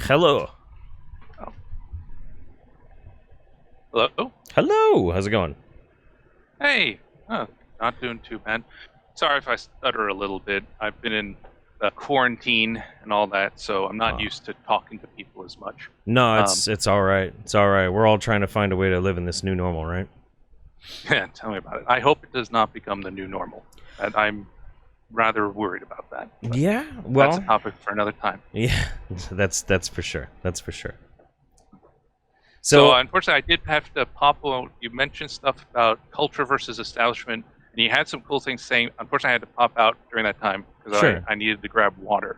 Hello. Oh, hello? Hello. How's it going? Hey. Not doing too bad. Sorry if I stutter a little bit. I've been in quarantine and all that, so I'm not Oh. used to talking to people as much. No, Um, it's all right. It's all right. We're all trying to find a way to live in this new normal, right? yeah, tell me about it. I hope it does not become the new normal. I'm rather worried about that, but Yeah. that's a Well, topic for another time. yeah. That's for sure. That's for sure. So, So, unfortunately, I did have to pop out. You mentioned stuff about culture versus establishment, and you had some cool things saying. Unfortunately, I had to pop out during that time because sure. I needed to grab water.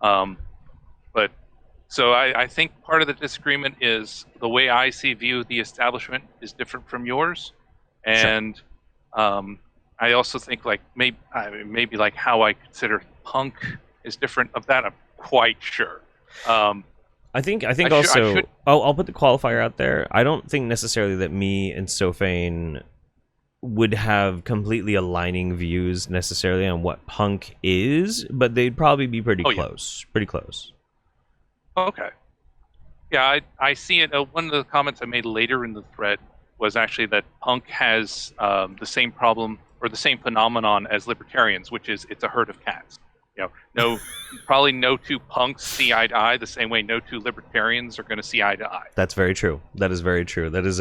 Um, but so I think part of the disagreement is the way I view the establishment is different from yours, Sure. and um, I also think like maybe like how I consider punk is different. Of that, I'm quite sure. Um, I think I should also I'll put the qualifier out there. I don't think necessarily that me and Sophane would have completely aligning views necessarily on what punk is, but they'd probably be pretty Oh yeah. close. Pretty close. Okay. Yeah, I see it. One of the comments I made later in the thread was actually that punk has the same problem or the same phenomenon as libertarians, which is it's a herd of cats. No, probably no two punks see eye to eye the same way no two libertarians are going to see eye to eye. That's very true. That is very true. That is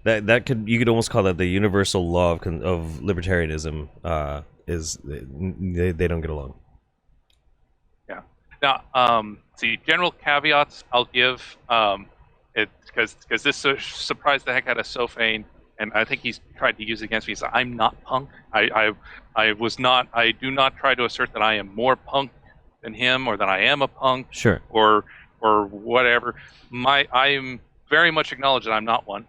that could you could almost call that the universal law of libertarianism. Is they don't get along. Yeah. Now, see, general caveats I'll give. It because this surprised the heck out of Sophane, and I think he's tried to use it against me. He's like, I'm not punk. I was not. I do not try to assert that I am more punk than him, or that I am a punk, Sure. or whatever. I am very much acknowledge that I'm not one,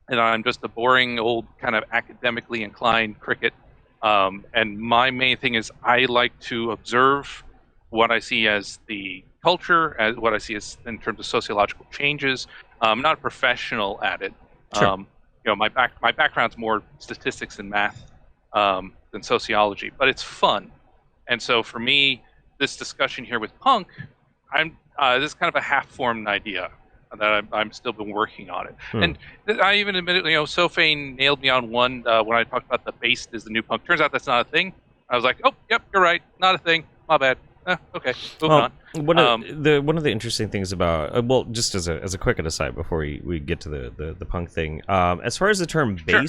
and I'm just a boring old kind of academically inclined cricket. And my main thing is I like to observe what I see as the culture, as what I see as in terms of sociological changes. I'm not a professional at it. Sure. My background's more statistics and math than sociology, but it's fun. And so for me, this discussion here with punk, this is kind of a half-formed idea that I'm still been working on it. Hmm. And I even admitted, Sophane nailed me on one when I talked about the based is the new punk. Turns out that's not a thing. I was like, oh, yep, you're right, not a thing. My bad. Okay, moving Well, on. one of the interesting things about well, just as a quick aside before we get to the punk thing, as far as the term Sure.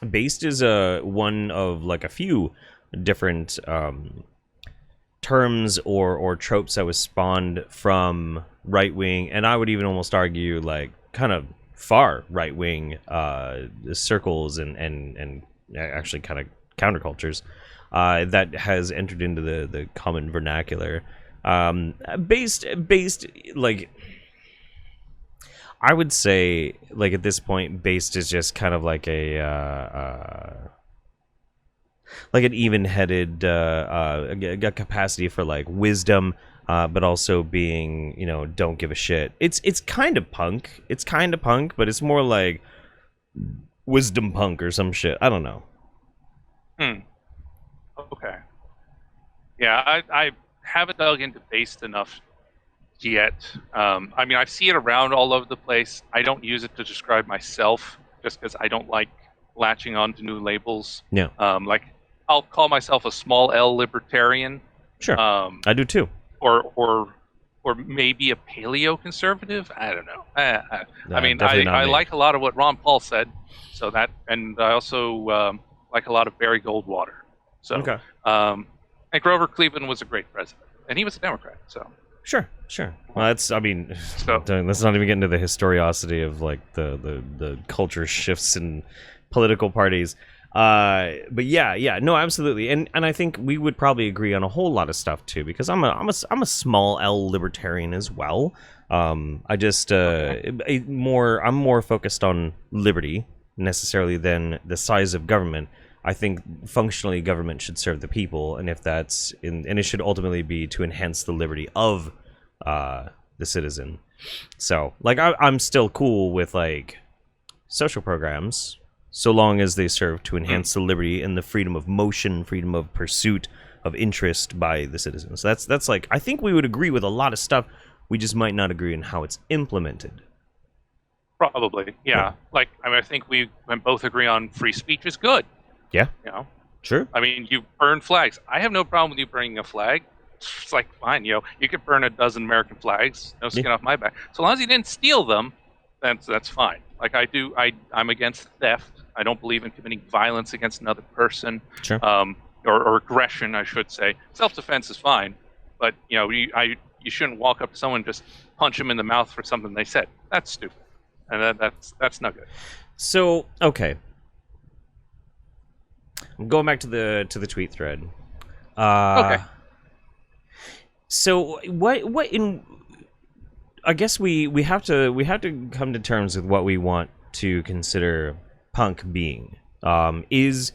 based is one of like a few different terms or tropes that was spawned from right wing, and I would even almost argue like kind of far right wing circles and actually kind of countercultures that has entered into the common vernacular. Based like I would say like at this point, based is just kind of like an even-headed a capacity for like wisdom, but also being don't give a shit. It's kind of punk. It's kind of punk, but it's more like wisdom punk or some shit. I don't know. Hmm. Okay. Yeah, I haven't dug into based enough yet. I mean, I see it around all over the place. I don't use it to describe myself just because I don't like latching on to new labels. Yeah, Like, I'll call myself a small L libertarian, sure. um, I do too. or maybe a paleo conservative. I don't know. I mean, Definitely not I me. like a lot of what Ron Paul said, so that, and I also like a lot of Barry Goldwater. So, Okay. and Grover Cleveland was a great president, and he was a Democrat. So, Sure. Well, that's. I mean, So- let's not even get into the historiosity of like the culture shifts in political parties. But yeah, no, absolutely, and I think we would probably agree on a whole lot of stuff too, because I'm a small L libertarian as well. I just I'm more focused on liberty necessarily than the size of government. I think functionally government should serve the people, and if that's and it should ultimately be to enhance the liberty of the citizen. So, like, I'm still cool with like social programs, so long as they serve to enhance the liberty and the freedom of motion, freedom of pursuit, of interest by the citizens. That's like I think we would agree with a lot of stuff We just might not agree on how it's implemented. Probably, yeah. Like, I mean, I think we both agree on free speech is good. Yeah, You know, sure. I mean, you burn flags. I have no problem with you burning a flag. It's like fine, you could burn a dozen American flags, no skin off my back. So long as you didn't steal them, that's fine. Like I'm against theft. I don't believe in committing violence against another person, Sure. or aggression, I should say. Self-defense is fine, but you shouldn't walk up to someone and just punch them in the mouth for something they said. That's stupid, and that's not good. So, okay. I'm going back to the tweet thread. Okay. So what in? I guess we have to come to terms with what we want to consider punk being. Is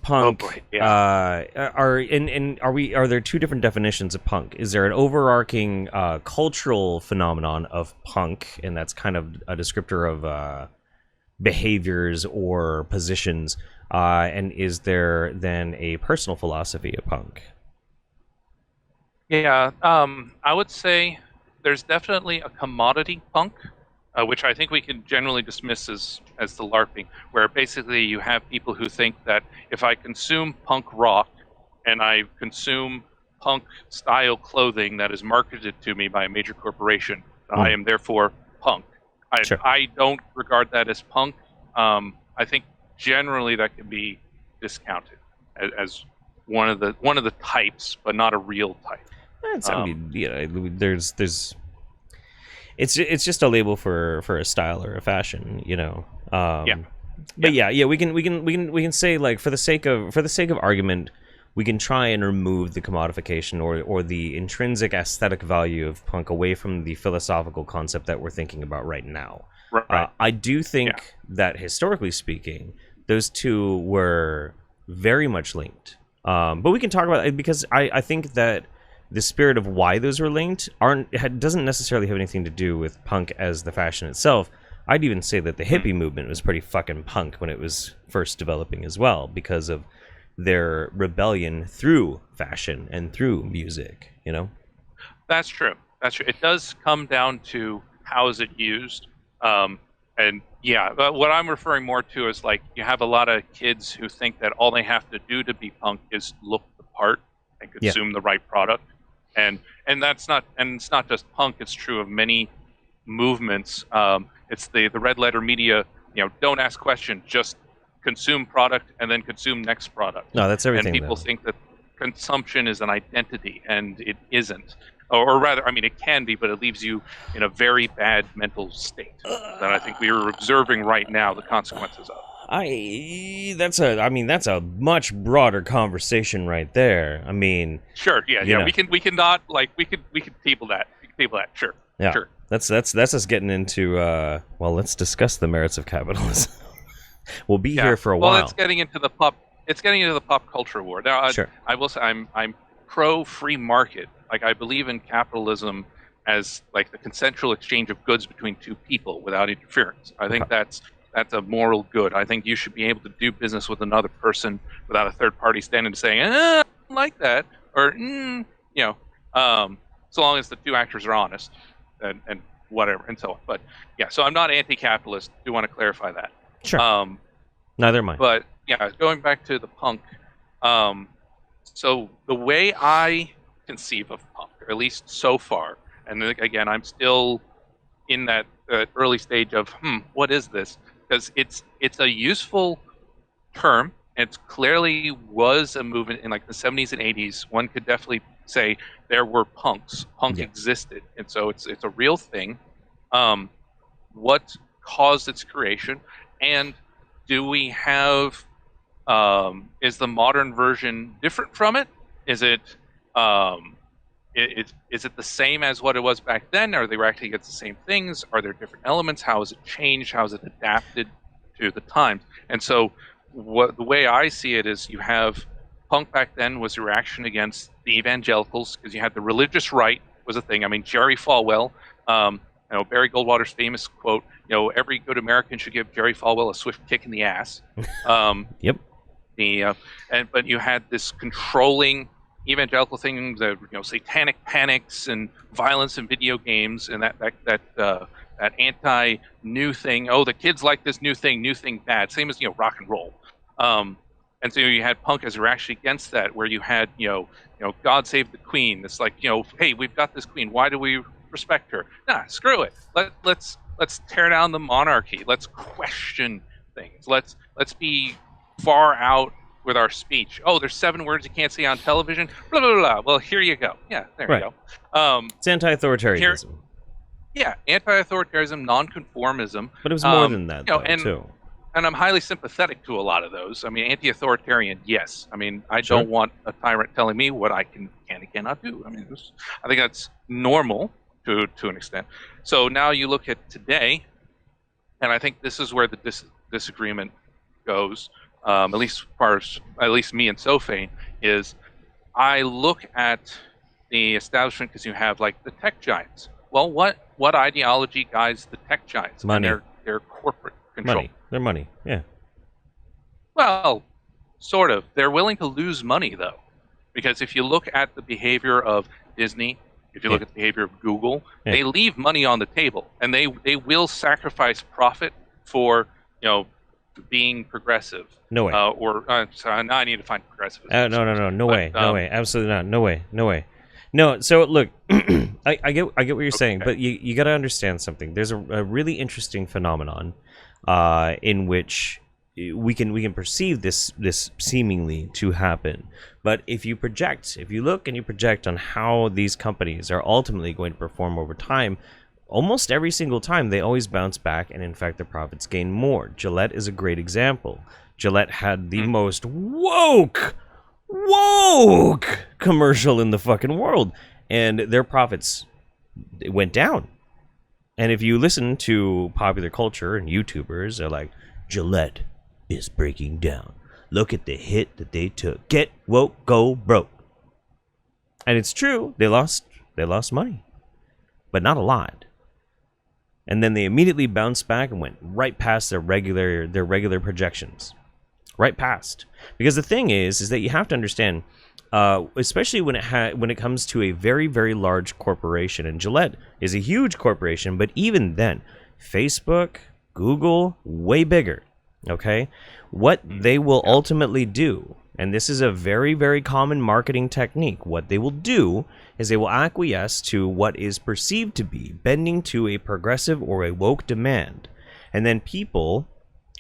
punk? Oh boy, yeah. Are there two different definitions of punk? Is there an overarching cultural phenomenon of punk, and that's kind of a descriptor of behaviors or positions? And is there then a personal philosophy of punk? Yeah, I would say there's definitely a commodity punk, which I think we can generally dismiss as the LARPing, where basically you have people who think that if I consume punk rock and I consume punk style clothing that is marketed to me by a major corporation, I am therefore punk. Sure. I don't regard that as punk. I think generally that can be discounted as one of the types, but not a real type. There's it's just a label for a style or a fashion, Yeah. But yeah, we can say, like, for the sake of argument, we can try and remove the commodification or the intrinsic aesthetic value of punk away from the philosophical concept that we're thinking about right now. Right. I do think that historically speaking, those two were very much linked. But we can talk about it because I think that the spirit of why those were linked doesn't necessarily have anything to do with punk as the fashion itself. I'd even say that the hippie movement was pretty fucking punk when it was first developing as well, because of their rebellion through fashion and through music, That's true. It does come down to how is it used. And yeah, but what I'm referring more to is, like, you have a lot of kids who think that all they have to do to be punk is look the part and consume the right product. And it's not just punk, it's true of many movements. It's the red letter media, don't ask questions, just consume product and then consume next product. No, that's everything. And people think that consumption is an identity, and it isn't. Or rather, I mean, it can be, but it leaves you in a very bad mental state that I think we are observing right now the consequences of. That's a much broader conversation right there. I mean, sure, yeah. We could table that. Sure. Yeah. Sure. That's us getting into let's discuss the merits of capitalism. We'll be here for a while. Well, it's getting into the pop culture war. Now, sure. I will say I'm pro free market. Like, I believe in capitalism as, like, the consensual exchange of goods between two people without interference. I think that's a moral good. I think you should be able to do business with another person without a third party standing and saying, I don't like that, or so long as the two actors are honest and whatever and so on. But yeah, so I'm not anti-capitalist. Do want to clarify that. Sure. Neither am I. But yeah, going back to the punk. So the way I conceive of punk, or at least so far, and again, I'm still in that early stage of what is this? Because it's a useful term. It clearly was a movement in, like, the 70s and 80s. One could definitely say there were punks. Punk existed, and so it's a real thing. What caused its creation, and do we have? Is the modern version different from it? Is it is it the same as what it was back then? Are they actually against the same things? Are there different elements? How has it changed? How has it adapted to the times? And so the way I see it is, you have punk back then was a reaction against the evangelicals, because you had the religious right was a thing. I mean, Jerry Falwell, Barry Goldwater's famous quote, every good American should give Jerry Falwell a swift kick in the ass. Yep. But you had this controlling evangelical things, satanic panics and violence in video games, and that anti new thing. Oh, the kids like this new thing bad. Same as rock and roll. And so you had punk as a reaction against that, where you had God Save the Queen. It's like hey, we've got this queen. Why do we respect her? Nah, screw it. Let's tear down the monarchy. Let's question things. Let's be far out with our speech. Oh, there's 7 words you can't say on television. Blah blah blah. Well, here you go. Yeah, there you go. It's anti-authoritarianism. Yeah, anti-authoritarianism, non-conformism. But it was more than that, too. And I'm highly sympathetic to a lot of those. I mean, anti-authoritarian, yes. I mean, I don't want a tyrant telling me what I can and cannot do. I mean, I think that's normal to an extent. So now you look at today, and I think this is where the disagreement goes. At least as far as me and Sophane, is I look at the establishment because you have like the tech giants. Well, what ideology guides the tech giants? Money. And their corporate control. Money. Their money. Yeah. Well, sort of. They're willing to lose money though, because if you look at the behavior of Disney, if you look at the behavior of Google, they leave money on the table, and they will sacrifice profit for being progressive. No way. Sorry, now I need to find progressive. No way. Absolutely not. No way. No. So look, I get what you're saying, but you got to understand something. There's a really interesting phenomenon in which we can perceive this seemingly to happen. But if you look and you project on how these companies are ultimately going to perform over time, almost every single time they always bounce back, and in fact their profits gain more. Gillette is a great example. Gillette had the most woke commercial in the fucking world, and their profits went down. And if you listen to popular culture and YouTubers, they're like, Gillette is breaking down. Look at the hit that they took. Get woke, go broke. And it's true, they lost money, but not a lot. And then they immediately bounced back and went right past their regular projections. Right past. Because the thing is that you have to understand, especially when it comes to a very, very large corporation, and Gillette is a huge corporation, but even then, Facebook, Google, way bigger. Okay? What they will ultimately do, and this is a very, very common marketing technique, what they will do is they will acquiesce to what is perceived to be bending to a progressive or a woke demand. And then people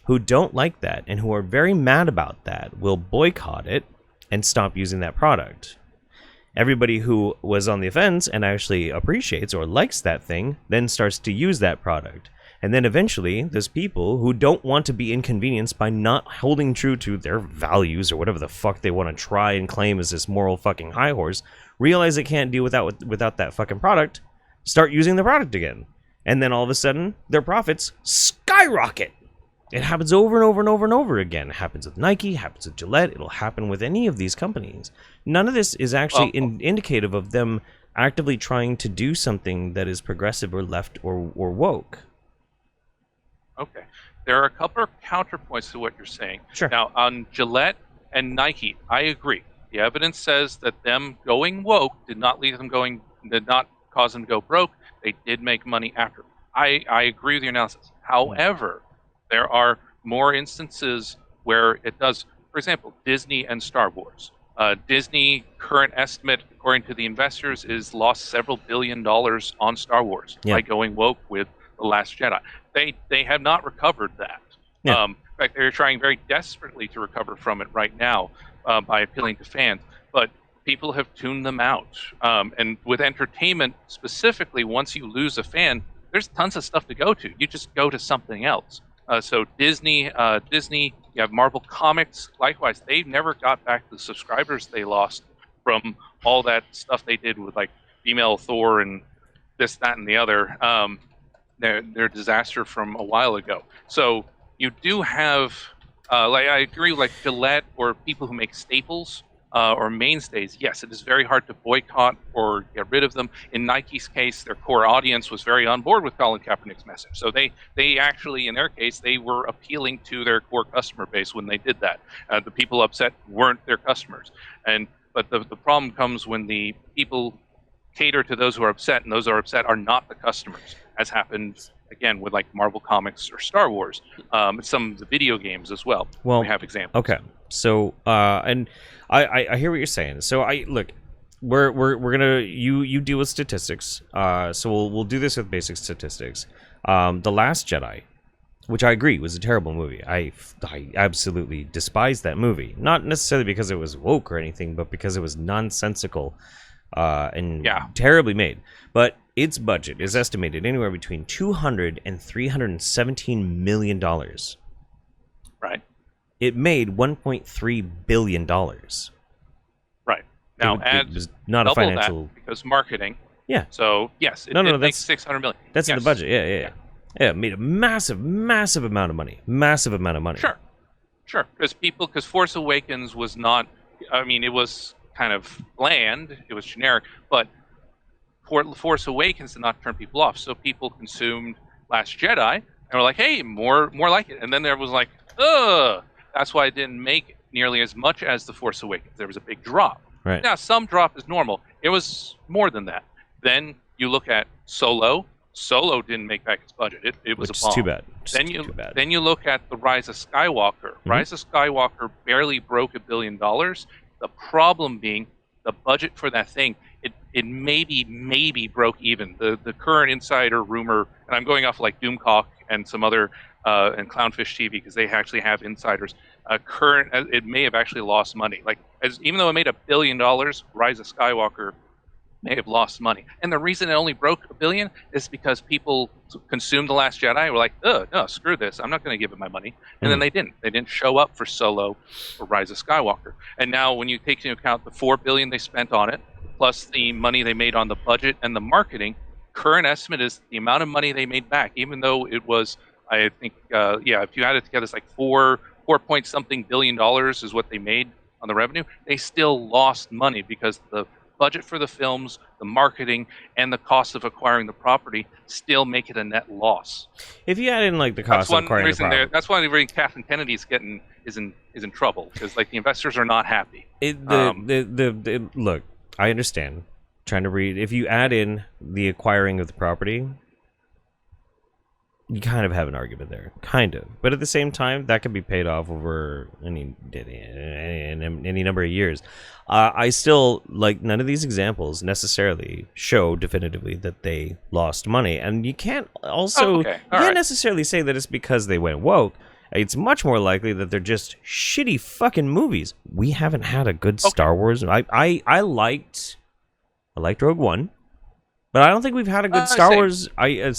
who don't like that and who are very mad about that will boycott it and stop using that product. Everybody who was on the fence and actually appreciates or likes that thing then starts to use that product. And then eventually, there's people who don't want to be inconvenienced by not holding true to their values or whatever the fuck they want to try and claim as this moral fucking high horse, realize they can't do without that fucking product, start using the product again. And then all of a sudden, their profits skyrocket. It happens over and over and over and over again. It happens with Nike, happens with Gillette, it'll happen with any of these companies. None of this is actually indicative of them actively trying to do something that is progressive or left or woke. Okay. There are a couple of counterpoints to what you're saying. Sure. Now, on Gillette and Nike, I agree. The evidence says that them going woke did not cause them to go broke. They did make money after. I agree with your analysis. However, there are more instances where it does. For example, Disney and Star Wars. Disney, current estimate, according to the investors, is lost several $1 billion on Star Wars by going woke with The Last Jedi. They have not recovered that. Yeah. In fact, they're trying very desperately to recover from it right now by appealing to fans. But people have tuned them out. And with entertainment specifically, once you lose a fan, there's tons of stuff to go to. You just go to something else. So Disney, you have Marvel Comics. Likewise, they never got back the subscribers they lost from all that stuff they did with like female Thor and this, that, and the other. Their disaster from a while ago. So you do have, I agree with like Gillette or people who make staples or mainstays. Yes, it is very hard to boycott or get rid of them. In Nike's case, their core audience was very on board with Colin Kaepernick's message. So they actually, in their case, they were appealing to their core customer base when they did that. The people upset weren't their customers. And But the problem comes when the people cater to those who are upset, and those who are upset are not the customers, as happened again with like Marvel Comics or Star Wars, some of the video games as well. Well, we have examples. Okay, so and I hear what you're saying. So I look, we're gonna you deal with statistics. So we'll do this with basic statistics. The Last Jedi, which I agree was a terrible movie. I absolutely despise that movie. Not necessarily because it was woke or anything, but because it was nonsensical and terribly made. But its budget is estimated anywhere between $200 and $317 million. Right. It made $1.3 billion. Right. Now, it was not a financial... that because marketing. Yeah. So, yes, it did make $600 million. That's in the budget. Yeah. Yeah, it made a massive amount of money. Massive amount of money. Sure. Because Force Awakens was not... I mean, it was kind of bland. It was generic. But Force Awakens did not turn people off. So people consumed Last Jedi and were like, hey, more like it. And then there was like, ugh. That's why it didn't make nearly as much as The Force Awakens. There was a big drop. Right. Now, some drop is normal. It was more than that. Then you look at Solo. Solo didn't make back its budget. It was a bomb. Too bad. Then you look at The Rise of Skywalker. Mm-hmm. Rise of Skywalker barely broke $1 billion. The problem being the budget for that thing. It maybe broke even. The current insider rumor, and I'm going off like Doomcock and some other and Clownfish TV because they actually have insiders. It may have actually lost money. Like even though it made $1 billion, Rise of Skywalker may have lost money. And the reason it only broke $1 billion is because people consumed The Last Jedi and were like, oh, no, screw this. I'm not going to give it my money. And then they didn't. They didn't show up for Solo or Rise of Skywalker. And now when you take into account the $4 billion they spent on it, plus the money they made on the budget and the marketing, current estimate is the amount of money they made back, even though it was, I think, if you add it together, it's like $4 point something billion is what they made on the revenue. They still lost money because the budget for the films, the marketing, and the cost of acquiring the property still make it a net loss. If you add in like the cost of acquiring the property, that's one reason Kathleen Kennedy's is in trouble because like the investors are not happy. Look, I understand. Trying to read. If you add in the acquiring of the property, you kind of have an argument there, kind of. But at the same time, that could be paid off over any number of years. I still, like, none of these examples necessarily show definitively that they lost money. And you can't also, necessarily say that it's because they went woke. It's much more likely that they're just shitty fucking movies. We haven't had a good Star Wars. I liked Rogue One. But I don't think we've had a good Star Wars. I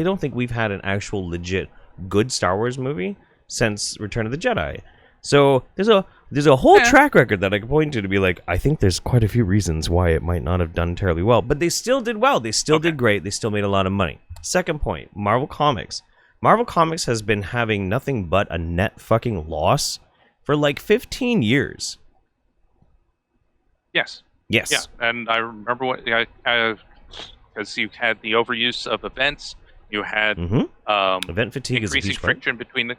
don't think we've had an actual legit good Star Wars movie since Return of the Jedi. So there's a whole track record that I can point to be like, I think there's quite a few reasons why it might not have done terribly well, but they still did well. They still did great. They still made a lot of money. Second point, Marvel Comics. Marvel Comics has been having nothing but a net fucking loss for like 15 years. Yes. Yes. Yeah, and I remember what because you had the overuse of events, you had event fatigue, increasing is a huge friction between the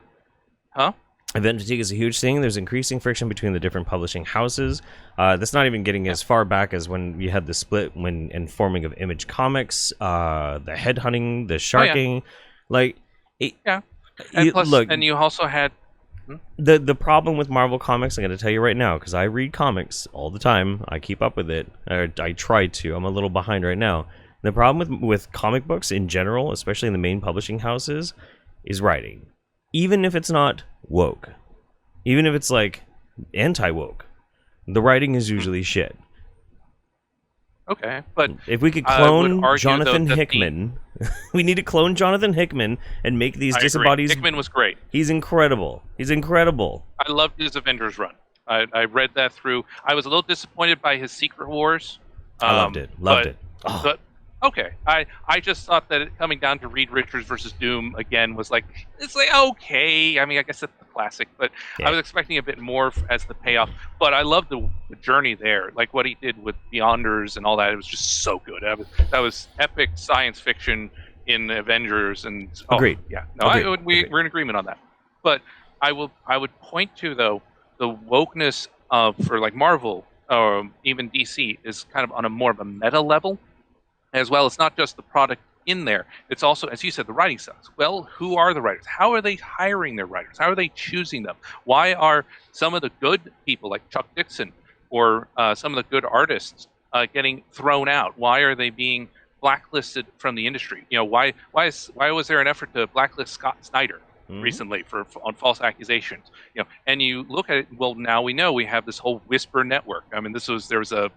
Event fatigue is a huge thing. There's increasing friction between the different publishing houses. That's not even getting as far back as when you had the split and forming of Image Comics, the headhunting, the sharking, and you also had the problem with Marvel Comics. I'm going to tell you right now because I read comics all the time. I keep up with it. I try to. I'm a little behind right now. The problem with comic books in general, especially in the main publishing houses, is writing. Even if it's not woke, even if it's like anti-woke, the writing is usually shit. Okay, but if we could clone Jonathan Hickman, we need to clone Jonathan Hickman and make these disembodied. Hickman was great. He's incredible. I loved his Avengers run. I read that through. I was a little disappointed by his Secret Wars. I loved it. But okay, I just thought that coming down to Reed Richards versus Doom again was like, it's like, okay. I mean, I guess it's the classic, but I was expecting a bit more as the payoff. But I loved the journey there, like what he did with Beyonders and all that. It was just so good. That was epic science fiction in Avengers. And agreed. Yeah, no, we're in agreement on that. But I would point to though the wokeness for like Marvel. or even DC is kind of on a more of a meta level as well. It's not just the product in there. It's also, as you said, the writing styles. Well, who are the writers? How are they hiring their writers? How are they choosing them? Why are some of the good people like Chuck Dixon or some of the good artists getting thrown out? Why are they being blacklisted from the industry? Why was there an effort to blacklist Scott Snyder recently on false accusations? And you look at it. Well, now we know we have this whole Whisper network. I mean, there was a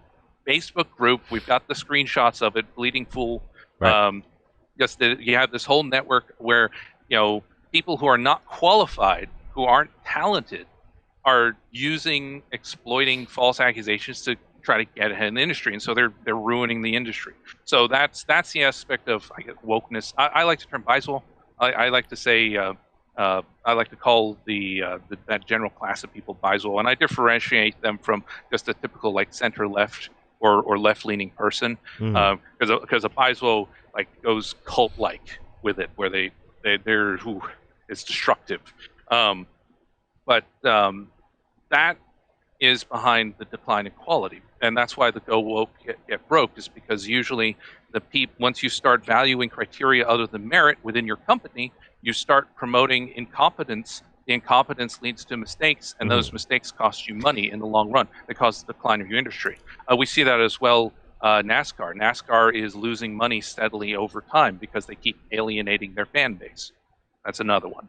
Facebook group. We've got the screenshots of it. Bleeding Fool. Right. Just that you have this whole network where people who are not qualified, who aren't talented, are exploiting false accusations to try to get ahead in the industry, and so they're ruining the industry. So that's the aspect of, I guess, wokeness. I like the term bisexual. I like to say I like to call that general class of people bisexual, and I differentiate them from just a typical like center left or left leaning person, because a bisexual like goes cult like with it, where they're who is destructive. But that is behind the decline in quality, and that's why the go woke get broke, is because usually once you start valuing criteria other than merit within your company, you start promoting incompetence. The incompetence leads to mistakes, and those mistakes cost you money in the long run. They cause the decline of your industry. We see that as well. NASCAR. NASCAR is losing money steadily over time because they keep alienating their fan base. That's another one.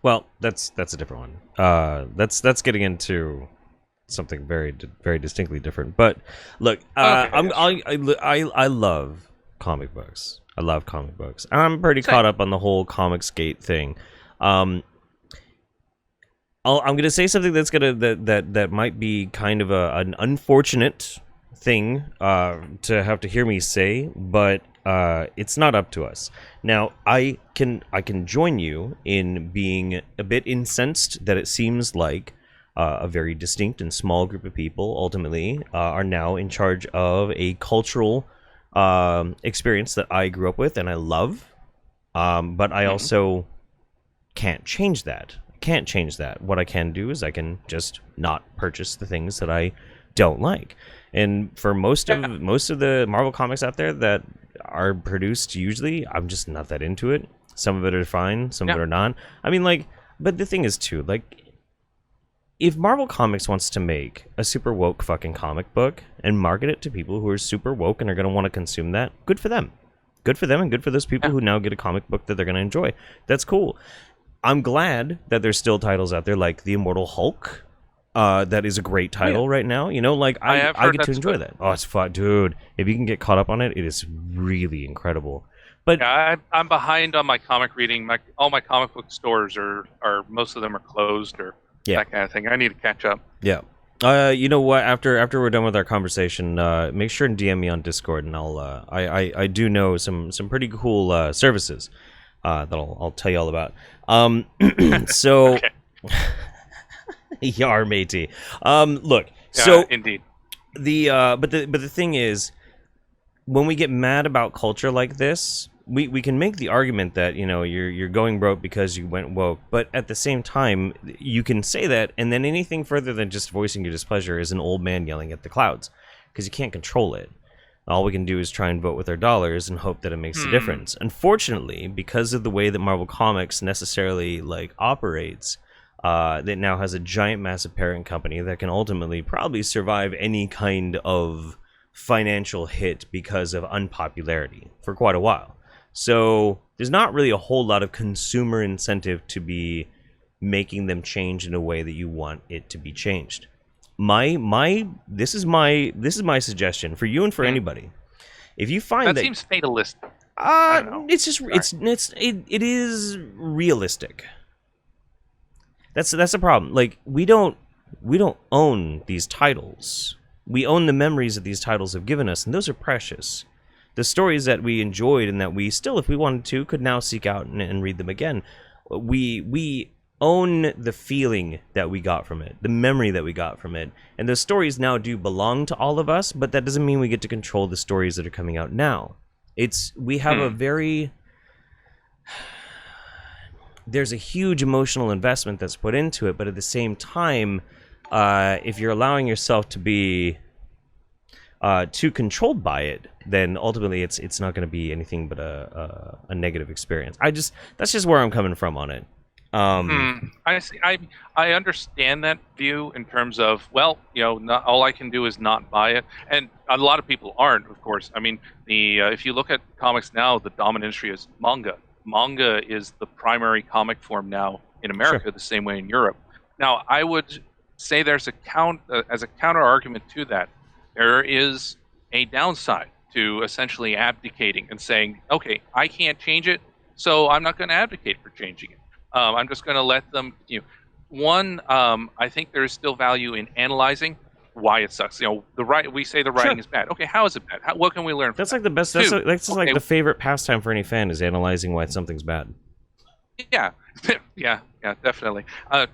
Well, that's a different one. That's getting into something very very distinctly different. But look, I love comic books. I love comic books. I'm pretty caught up on the whole Comicsgate thing. I'm gonna say something that might be kind of an unfortunate thing to have to hear me say, but it's not up to us. Now, I can join you in being a bit incensed that it seems like a very distinct and small group of people ultimately are now in charge of a cultural experience that I grew up with and I love, but I also can't change that. Can't change that. What I can do is I can just not purchase the things that I don't like. And for most of the Marvel comics out there that are produced, usually I'm just not that into it. Some of it are fine, some of it are not. I mean, like, but the thing is too, like, if Marvel Comics wants to make a super woke fucking comic book and market it to people who are super woke and are going to want to consume that, good for them. Good for them, and good for those people who now get a comic book that they're going to enjoy. That's cool. I'm glad that there's still titles out there like The Immortal Hulk. That is a great title right now. Like I get to enjoy that. Oh, it's fun, dude. If you can get caught up on it, it is really incredible. But I'm behind on my comic reading. All my comic book stores are most of them are closed or that kind of thing. I need to catch up. Yeah. You know what? After we're done with our conversation, make sure and DM me on Discord, and I do know some pretty cool services that I'll tell you all about. So. Okay. Yar matey. Look. So indeed. But the thing is, when we get mad about culture like this, we can make the argument that you're going broke because you went woke, but at the same time you can say that, and then anything further than just voicing your displeasure is an old man yelling at the clouds, because you can't control it. All we can do is try and vote with our dollars and hope that it makes a difference. Unfortunately, because of the way that Marvel Comics necessarily operates, that now has a giant, massive parent company that can ultimately probably survive any kind of financial hit because of unpopularity for quite a while. So there's not really a whole lot of consumer incentive to be making them change in a way that you want it to be changed. This is my suggestion for you and for anybody. If you find that seems fatalistic. It's just it is realistic. That's the problem. Like, we don't own these titles. We own the memories that these titles have given us, and those are precious. The stories that we enjoyed and that we still, if we wanted to, could now seek out and read them again. We own the feeling that we got from it, the memory that we got from it, and those stories now do belong to all of us, but that doesn't mean we get to control the stories that are coming out now. We have a very... There's a huge emotional investment that's put into it, but at the same time, if you're allowing yourself to be too controlled by it, then ultimately it's not going to be anything but a negative experience. That's just where I'm coming from on it. I see. I understand that view in terms of, well, not all I can do is not buy it, and a lot of people aren't, of course. I mean, if you look at comics now, the dominant industry is manga. Manga is the primary comic form now in America, the same way in Europe. Now, I would say there's as a counter argument to that, there is a downside to essentially abdicating and saying, okay, I can't change it, so I'm not going to advocate for changing it. I'm just going to let them. I think there is still value in analyzing why it sucks. We say the writing is bad. Okay, how is it bad? What can we learn from That's that? like the best. That's like the favorite pastime for any fan is analyzing why something's bad. Yeah, yeah, definitely.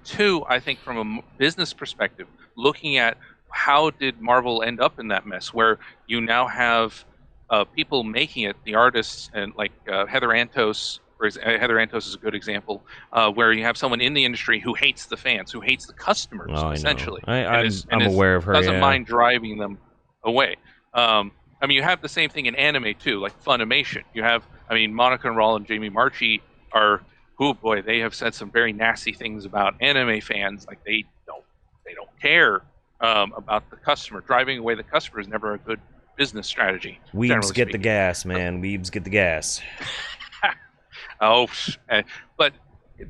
Two, I think from a business perspective, looking at how did Marvel end up in that mess, where you now have people making it, the artists, and like Heather Antos. Heather Antos is a good example, where you have someone in the industry who hates the fans, who hates the customers, essentially. I'm aware of her. Doesn't mind driving them away. I mean, you have the same thing in anime too, like Funimation. You have, Monica and Raul and Jamie Marchi are, oh boy, they have said some very nasty things about anime fans. Like they don't care about the customer. Driving away the customer is never a good business strategy. Weebs get the gas, man. Weebs get the gas. But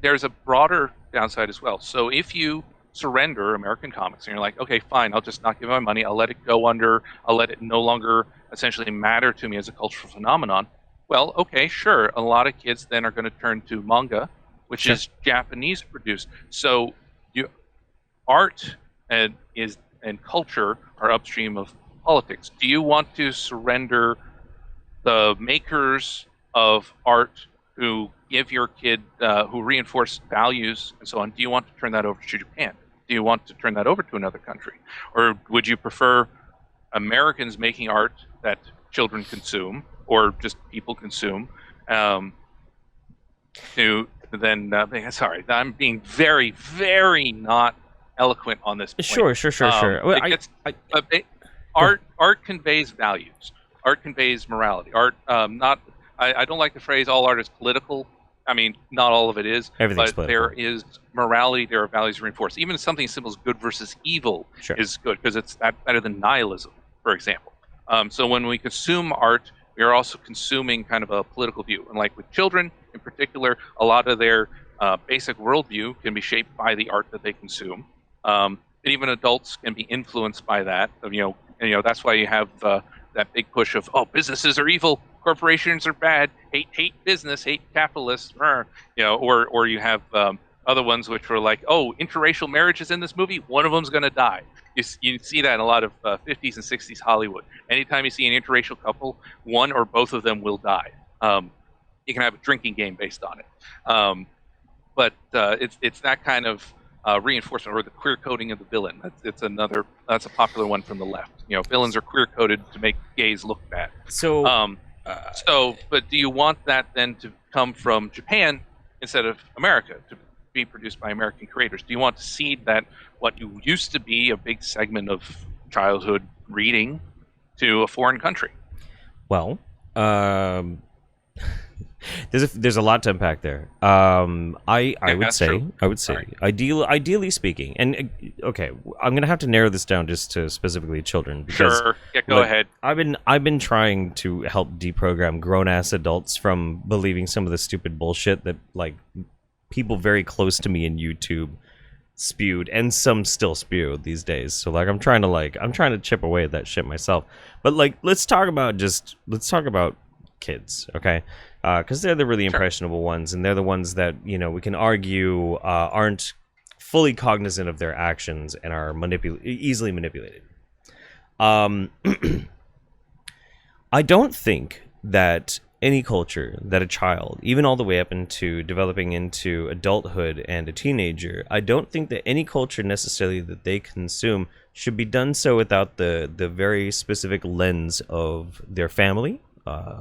there's a broader downside as well. So if you surrender American comics and you're like, okay, fine, I'll just not give my money, I'll let it go under, I'll let it no longer essentially matter to me as a cultural phenomenon. Well, okay, sure. A lot of kids then are going to turn to manga, which is Japanese produced. So art and culture are upstream of politics. Do you want to surrender the makers of art who give your kid, who reinforce values and so on, do you want to turn that over to Japan? Do you want to turn that over to another country? Or would you prefer Americans making art that children consume or just people consume to then, sorry, I'm being very, very not eloquent on this point. Sure. Well, art conveys values. Art conveys morality. Art, I don't like the phrase "all art is political." I mean, not all of it is, but political. There is morality. There are values reinforced. Even something as simple as good versus evil is good because it's better than nihilism, for example. So when we consume art, we are also consuming kind of a political view. And like with children in particular, a lot of their basic worldview can be shaped by the art that they consume. And even adults can be influenced by that. That's why you have that big push of, oh, businesses are evil, corporations are bad, hate business, hate capitalists, or you have other ones which were like, oh, interracial marriages in this movie, one of them's going to die. You see that in a lot of 50s and 60s Hollywood. Anytime you see an interracial couple, one or both of them will die. You can have a drinking game based on it. But it's that kind of reinforcement, or the queer coding of the villain. That's a popular one from the left. Villains are queer coded to make gays look bad. But do you want that then to come from Japan instead of America, to be produced by American creators? Do you want to cede that what used to be a big segment of childhood reading to a foreign country? Well, there's a lot to unpack there. I would say, right. Ideally speaking, and okay, I'm gonna have to narrow this down just to specifically children. Because, sure, go ahead. I've been trying to help deprogram grown ass adults from believing some of the stupid bullshit that like people very close to me in YouTube spewed, and some still spew these days. So like I'm trying to chip away at that shit myself. But like let's talk about kids, okay? Because they're the really impressionable ones, and they're the ones that we can argue aren't fully cognizant of their actions and are easily manipulated. I don't think that any culture that a child, even all the way up into developing into adulthood and a teenager, I don't think that any culture necessarily that they consume should be done so without the very specific lens of their family,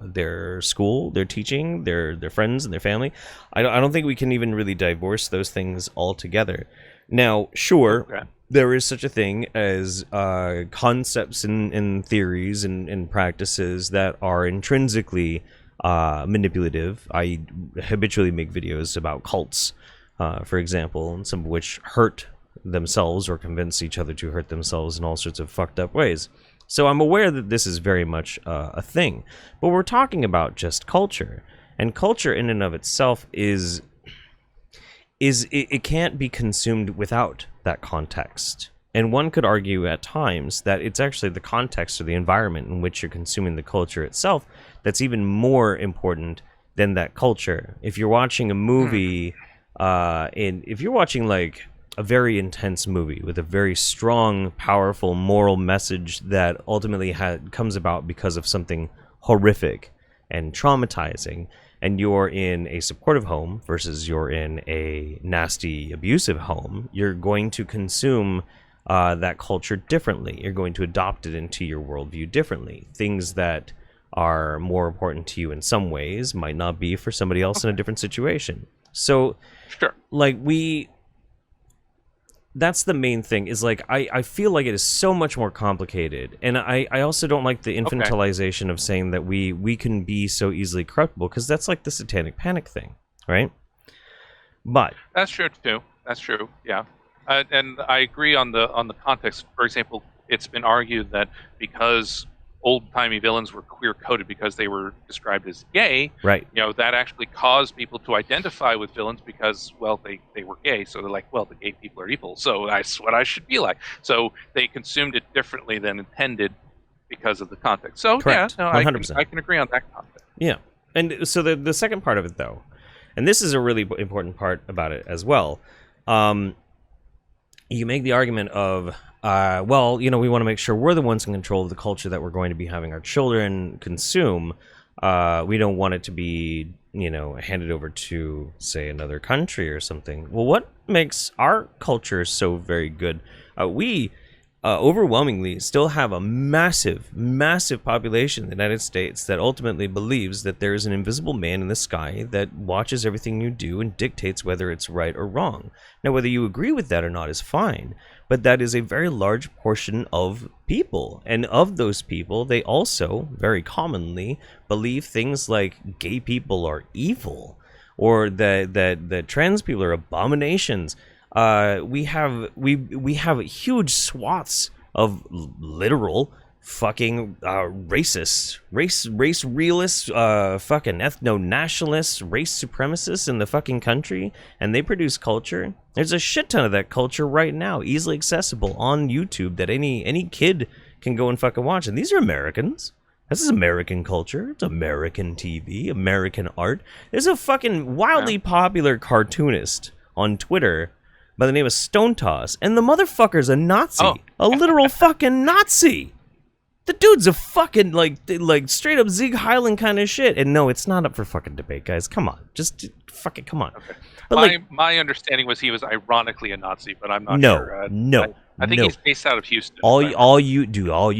their school, their teaching, their friends and their family. I don't think we can even really divorce those things altogether. Now, sure, there is such a thing as concepts and theories and practices that are intrinsically manipulative. I habitually make videos about cults, for example, and some of which hurt themselves or convince each other to hurt themselves in all sorts of fucked up ways. So I'm aware that this is very much a thing, but we're talking about just culture, and culture in and of itself is it can't be consumed without that context. And one could argue at times that it's actually the context or the environment in which you're consuming the culture itself that's even more important than that culture. If you're watching a movie, and if you're watching like a very intense movie with a very strong, powerful moral message that ultimately comes about because of something horrific and traumatizing, and you're in a supportive home versus you're in a nasty, abusive home, you're going to consume that culture differently. You're going to adopt it into your worldview differently. Things that are more important to you in some ways might not be for somebody else in a different situation. So, Sure. like, that's the main thing, is like I feel like it is so much more complicated, and I also don't like the infantilization of saying that we can be so easily corruptible, because that's like the satanic panic thing, right? But That's true too. That's true. Yeah, and I agree on the context. For example, it's been argued that because old-timey villains were queer-coded because they were described as gay, right, that actually caused people to identify with villains because, well, they were gay. So they're like, well, the gay people are evil, so that's what I should be like. So they consumed it differently than intended because of the context. So correct. Yeah, no, 100%. I can agree on that context. Yeah, and so the second part of it, though, and this is a really important part about it as well, you make the argument of, well, we want to make sure we're the ones in control of the culture that we're going to be having our children consume. We don't want it to be, handed over to, say, another country or something. Well, what makes our culture so very good? We overwhelmingly still have a massive, massive population in the United States that ultimately believes that there is an invisible man in the sky that watches everything you do and dictates whether it's right or wrong. Now, whether you agree with that or not is fine, but that is a very large portion of people. And of those people, they also, very commonly, believe things like gay people are evil, or that trans people are abominations. We have huge swaths of literal fucking racists, race realists, fucking ethno-nationalists, race supremacists in the fucking country, and they produce culture. There's a shit ton of that culture right now, easily accessible on YouTube, that any kid can go and fucking watch. And these are Americans. This is American culture. It's American TV, American art. There's a fucking wildly popular cartoonist on Twitter by the name of Stone Toss, and the motherfucker's a Nazi, a literal fucking Nazi. The dude's a fucking like straight up Zeke Highland kind of shit. And no, it's not up for fucking debate, guys. Come on, just fucking come on. Okay. But my understanding was he was ironically a Nazi, but I'm not sure. I think he's based out of Houston. All you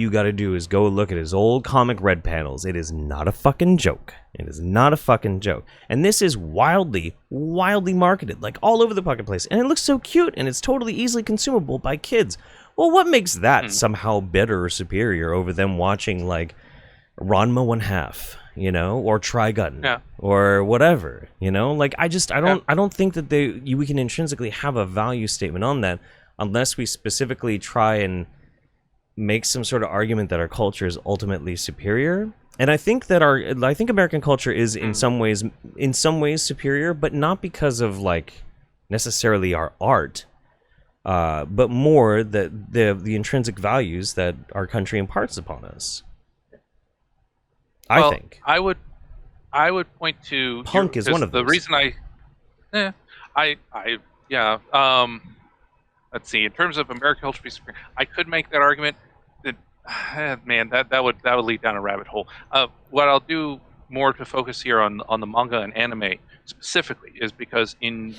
gotta do is go look at his old comic red panels. It is not a fucking joke. It is not a fucking joke. And this is wildly marketed, like all over the fucking place. And it looks so cute, and it's totally easily consumable by kids. Well, what makes that somehow better or superior over them watching like Ranma 1/2, or Trigun, or whatever, Like I don't think that we can intrinsically have a value statement on that unless we specifically try and make some sort of argument that our culture is ultimately superior. And I think American culture is in some ways superior, but not because of like necessarily our art. But more the intrinsic values that our country imparts upon us. I think I would point to punk is one of those. The reason let's see. In terms of American culture, I could make that argument. Man, that would lead down a rabbit hole. What I'll do more to focus here on the manga and anime specifically is because in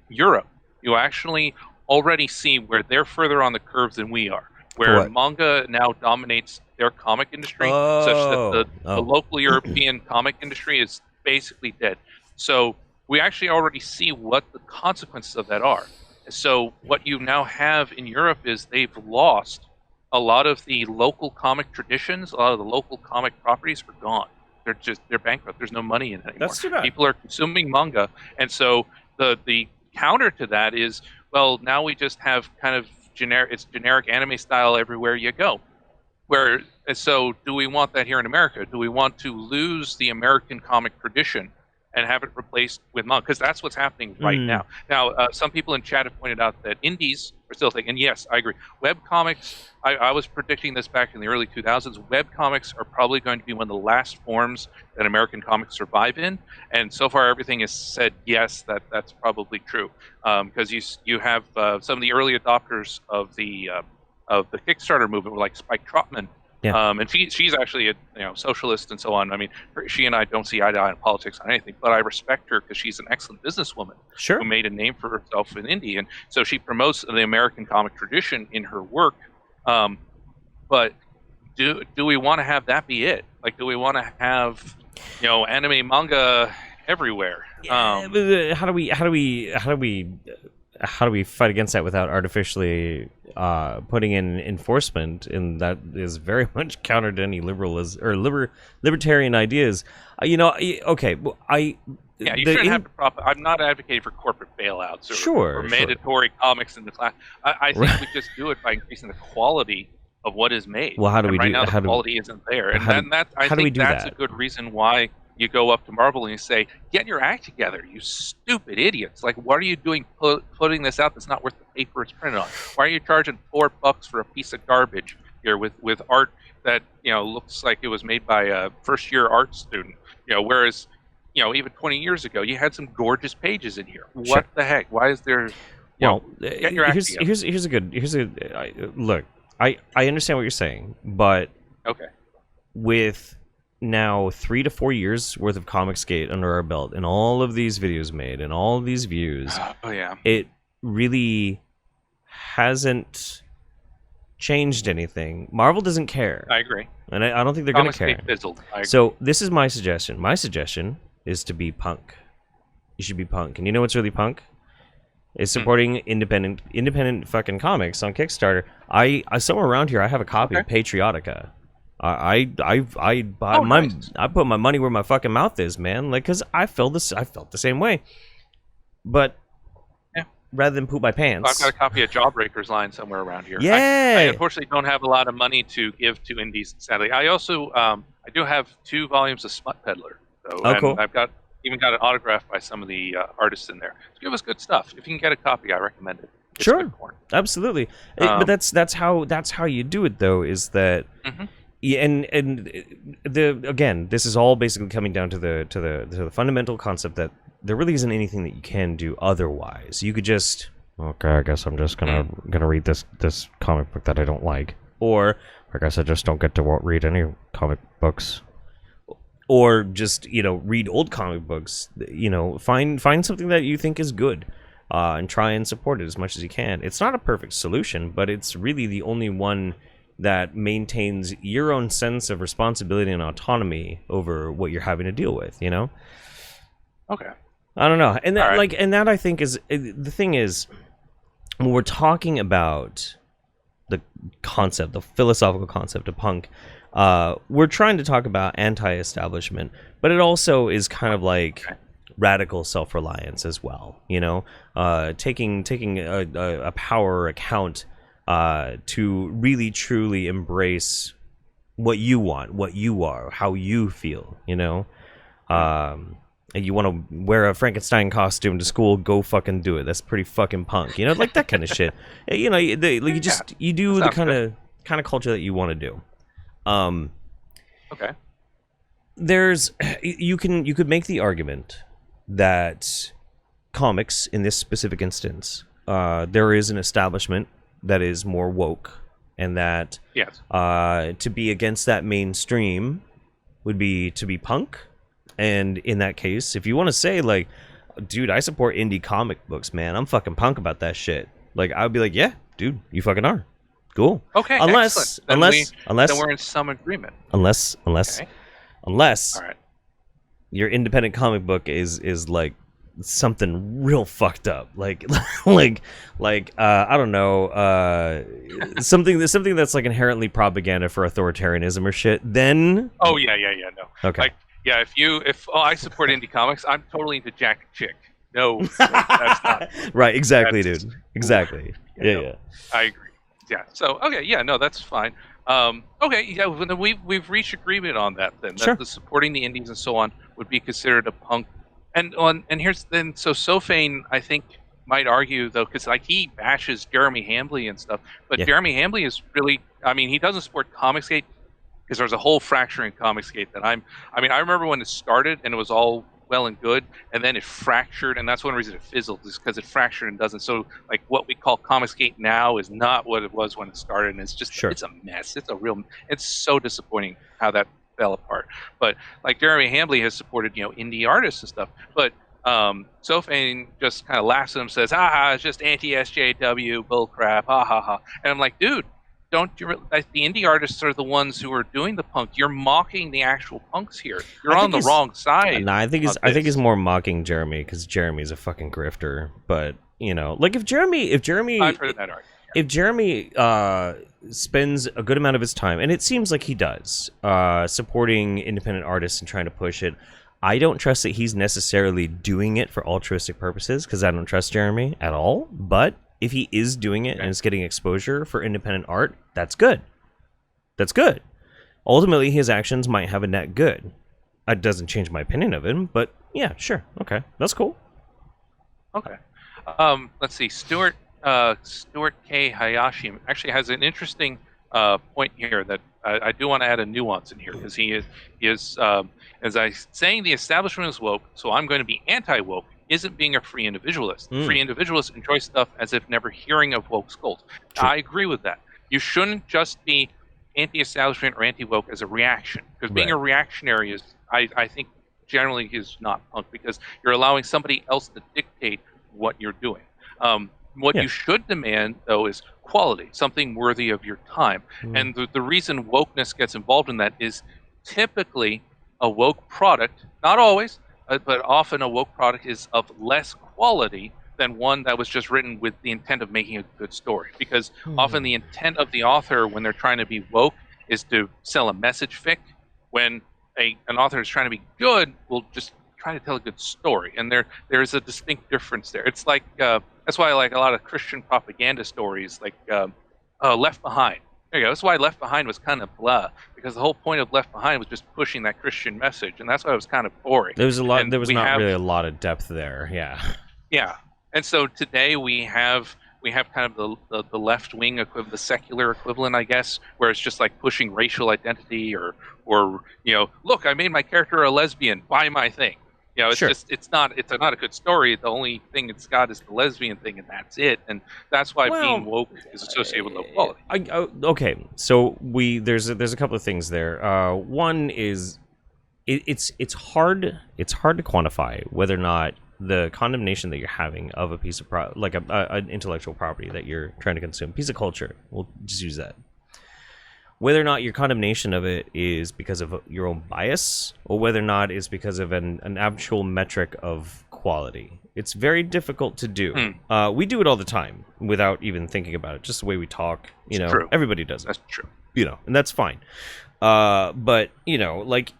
Europe, you actually already see where they're further on the curve than we are, where manga now dominates their comic industry, such that the local European comic industry is basically dead. So we actually already see what the consequences of that are. So what you now have in Europe is they've lost a lot of the local comic traditions. A lot of the local comic properties are gone. They're bankrupt. There's no money in it anymore. That's too bad. People are consuming manga, and so the counter to that is, well, now we just have kind of generic anime style everywhere you go. So do we want that here in America? Do we want to lose the American comic tradition and have it replaced with manga? Because that's what's happening right now. Now, some people in chat have pointed out that indies are still thinking, and yes, I agree. Web comics, I was predicting this back in the early 2000s. Web comics are probably going to be one of the last forms that American comics survive in. And so far, everything has said yes, that's probably true. Because you have some of the early adopters of the Kickstarter movement, like Spike Trotman. Yeah. And she's actually a socialist and so on. I mean, she and I don't see eye to eye in politics on anything, but I respect her because she's an excellent businesswoman who made a name for herself in indie, and so she promotes the American comic tradition in her work. But do we want to have that be it? Like, do we want to have anime manga everywhere? But how do we fight against that without artificially putting in enforcement? And that is very much counter to any libertarian ideas. Okay, well, you shouldn't have to profit. I'm not advocating for corporate bailouts or mandatory comics in the class. I think we just do it by increasing the quality of what is made. Well, how do we right do now? The quality isn't there, and I think that's a good reason why you go up to Marvel and you say, "Get your act together, you stupid idiots! Like, what are you doing putting this out that's not worth the paper it's printed on? Why are you charging $4 for a piece of garbage here with art that looks like it was made by a first-year art student? Whereas even 20 years ago, you had some gorgeous pages in here. What the heck? Why is there? Get your act together. Here's a look. I understand what you're saying, but okay, with now 3 to 4 years worth of Comicsgate under our belt and all of these videos made and all of these views, it really hasn't changed anything. Marvel doesn't care. I agree. And I don't think they're going to care. Fizzled. So this is my suggestion. My suggestion is to be punk. You should be punk. And you know what's really punk? Is supporting independent fucking comics on Kickstarter. I somewhere around here I have a copy of Patriotica. I put my money where my fucking mouth is, man. Like, cause I felt the same way. But rather than poop my pants, I've got a copy of Jawbreaker's line somewhere around here. Yeah. I unfortunately don't have a lot of money to give to indies, sadly. I also I do have 2 volumes of Smut Peddler, though. Oh, cool. I've even got an autograph by some of the artists in there. So give us good stuff. If you can get a copy, I recommend it. It's sure, good porn. Absolutely. But that's how you do it, though. Is that again, this is all basically coming down to the fundamental concept that there really isn't anything that you can do otherwise. You could just, okay, I guess I'm just gonna read this comic book that I don't like, or I guess I just don't get to read any comic books. Or just, read old comic books, find something that you think is good, and try and support it as much as you can. It's not a perfect solution, but it's really the only one that maintains your own sense of responsibility and autonomy over what you're having to deal with, Okay. I don't know. And that, and that I think is, the thing is, when we're talking about the concept, the philosophical concept of punk, we're trying to talk about anti-establishment, but it also is kind of like radical self-reliance as well. Taking a power account to really truly embrace what you want, what you are, how you feel. You want to wear a Frankenstein costume to school, go fucking do it. That's pretty fucking punk. Like that kind of shit. You do the kind of culture that you want to do. Okay. You could make the argument that comics, in this specific instance, there is an establishment that is more woke, and that to be against that mainstream would be to be punk. And in that case, if you want to say, like, dude, I support indie comic books, man, I'm fucking punk about that shit, like, I would be like, yeah, dude, you fucking are. Cool. Okay. Unless then we're in some agreement. Unless all right, your independent comic book is like something real fucked up, like I don't know, something that's like inherently propaganda for authoritarianism or shit, then Oh yeah, no. okay. Like yeah, if I support indie comics, I'm totally into Jack and Chick. No, that's not Right, exactly, that's, dude, exactly. Yeah. I agree. Yeah. So okay, yeah, no, that's fine. Okay, yeah, we've reached agreement on that then. Sure. That the supporting the indies and so on would be considered a punk. And here's then so Sophane I think might argue though because like he bashes Jeremy Hambley and stuff, but Yeah. Jeremy Hambley is really he doesn't support Comicsgate because there's a whole fracture in Comicsgate that I remember when it started and it was all well and good, and then it fractured, and that's one reason it fizzled is because it fractured and doesn't. So like what we call Comicsgate now is not what it was when it started, and it's just Sure. it's a mess. It's so disappointing how that fell apart. But like Jeremy Hambley has supported indie artists and stuff, but Sophane just kind of laughs at him, says, it's just anti-SJW bullcrap, ha ha ha. And I'm like, dude, don't you realize the indie artists are the ones who are doing the punk? You're mocking the actual punks here. You're on the wrong side. Nah, I think he's more mocking Jeremy because Jeremy's a fucking grifter. But like if Jeremy, I've heard that argument. if Jeremy spends a good amount of his time, and it seems like he does, supporting independent artists and trying to push it, I don't trust that he's necessarily doing it for altruistic purposes because I don't trust Jeremy at all. But if he is doing it and is getting exposure for independent art, that's good. That's good. Ultimately, his actions might have a net good. It doesn't change my opinion of him, but yeah, sure. Okay, that's cool. Okay. Let's see. Stuart K. Hayashi actually has an interesting point here that I do want to add a nuance in here because he is as I saying the establishment is woke, so I'm going to be anti-woke. Isn't being a free individualist. Free individualists enjoy stuff as if never hearing of woke skulls. True. I agree with that. You shouldn't just be anti-establishment or anti-woke as a reaction, because being a reactionary is, I think, generally is not punk because you're allowing somebody else to dictate what you're doing. What you should demand, though, is quality, something worthy of your time. And the reason wokeness gets involved in that is typically a woke product, not always, but often a woke product is of less quality than one that was just written with the intent of making a good story. Because often the intent of the author when they're trying to be woke is to sell a message fic, when an author is trying to be good will just try to tell a good story. And there's a distinct difference there. It's like, that's why I like a lot of Christian propaganda stories, like Left Behind. There you go. That's why Left Behind was kind of blah, because the whole point of Left Behind was just pushing that Christian message, and that's why it was kind of boring. There was not really a lot of depth there. Yeah. Yeah. And so today we have kind of the left wing equivalent, the secular equivalent, I guess, where it's just like pushing racial identity or look, I made my character a lesbian, buy my thing. It's just it's not a good story. The only thing it's got is the lesbian thing, and that's it. And that's why being woke is associated with low quality. Okay, so there's a couple of things there. One is it's hard to quantify whether or not the condemnation that you're having of a piece of an intellectual property that you're trying to consume, piece of culture. We'll just use that. Whether or not your condemnation of it is because of your own bias, or whether or not it's because of an actual metric of quality. It's very difficult to do. We do it all the time without even thinking about it. Just the way we talk, True. Everybody does it. That's true. And that's fine. But like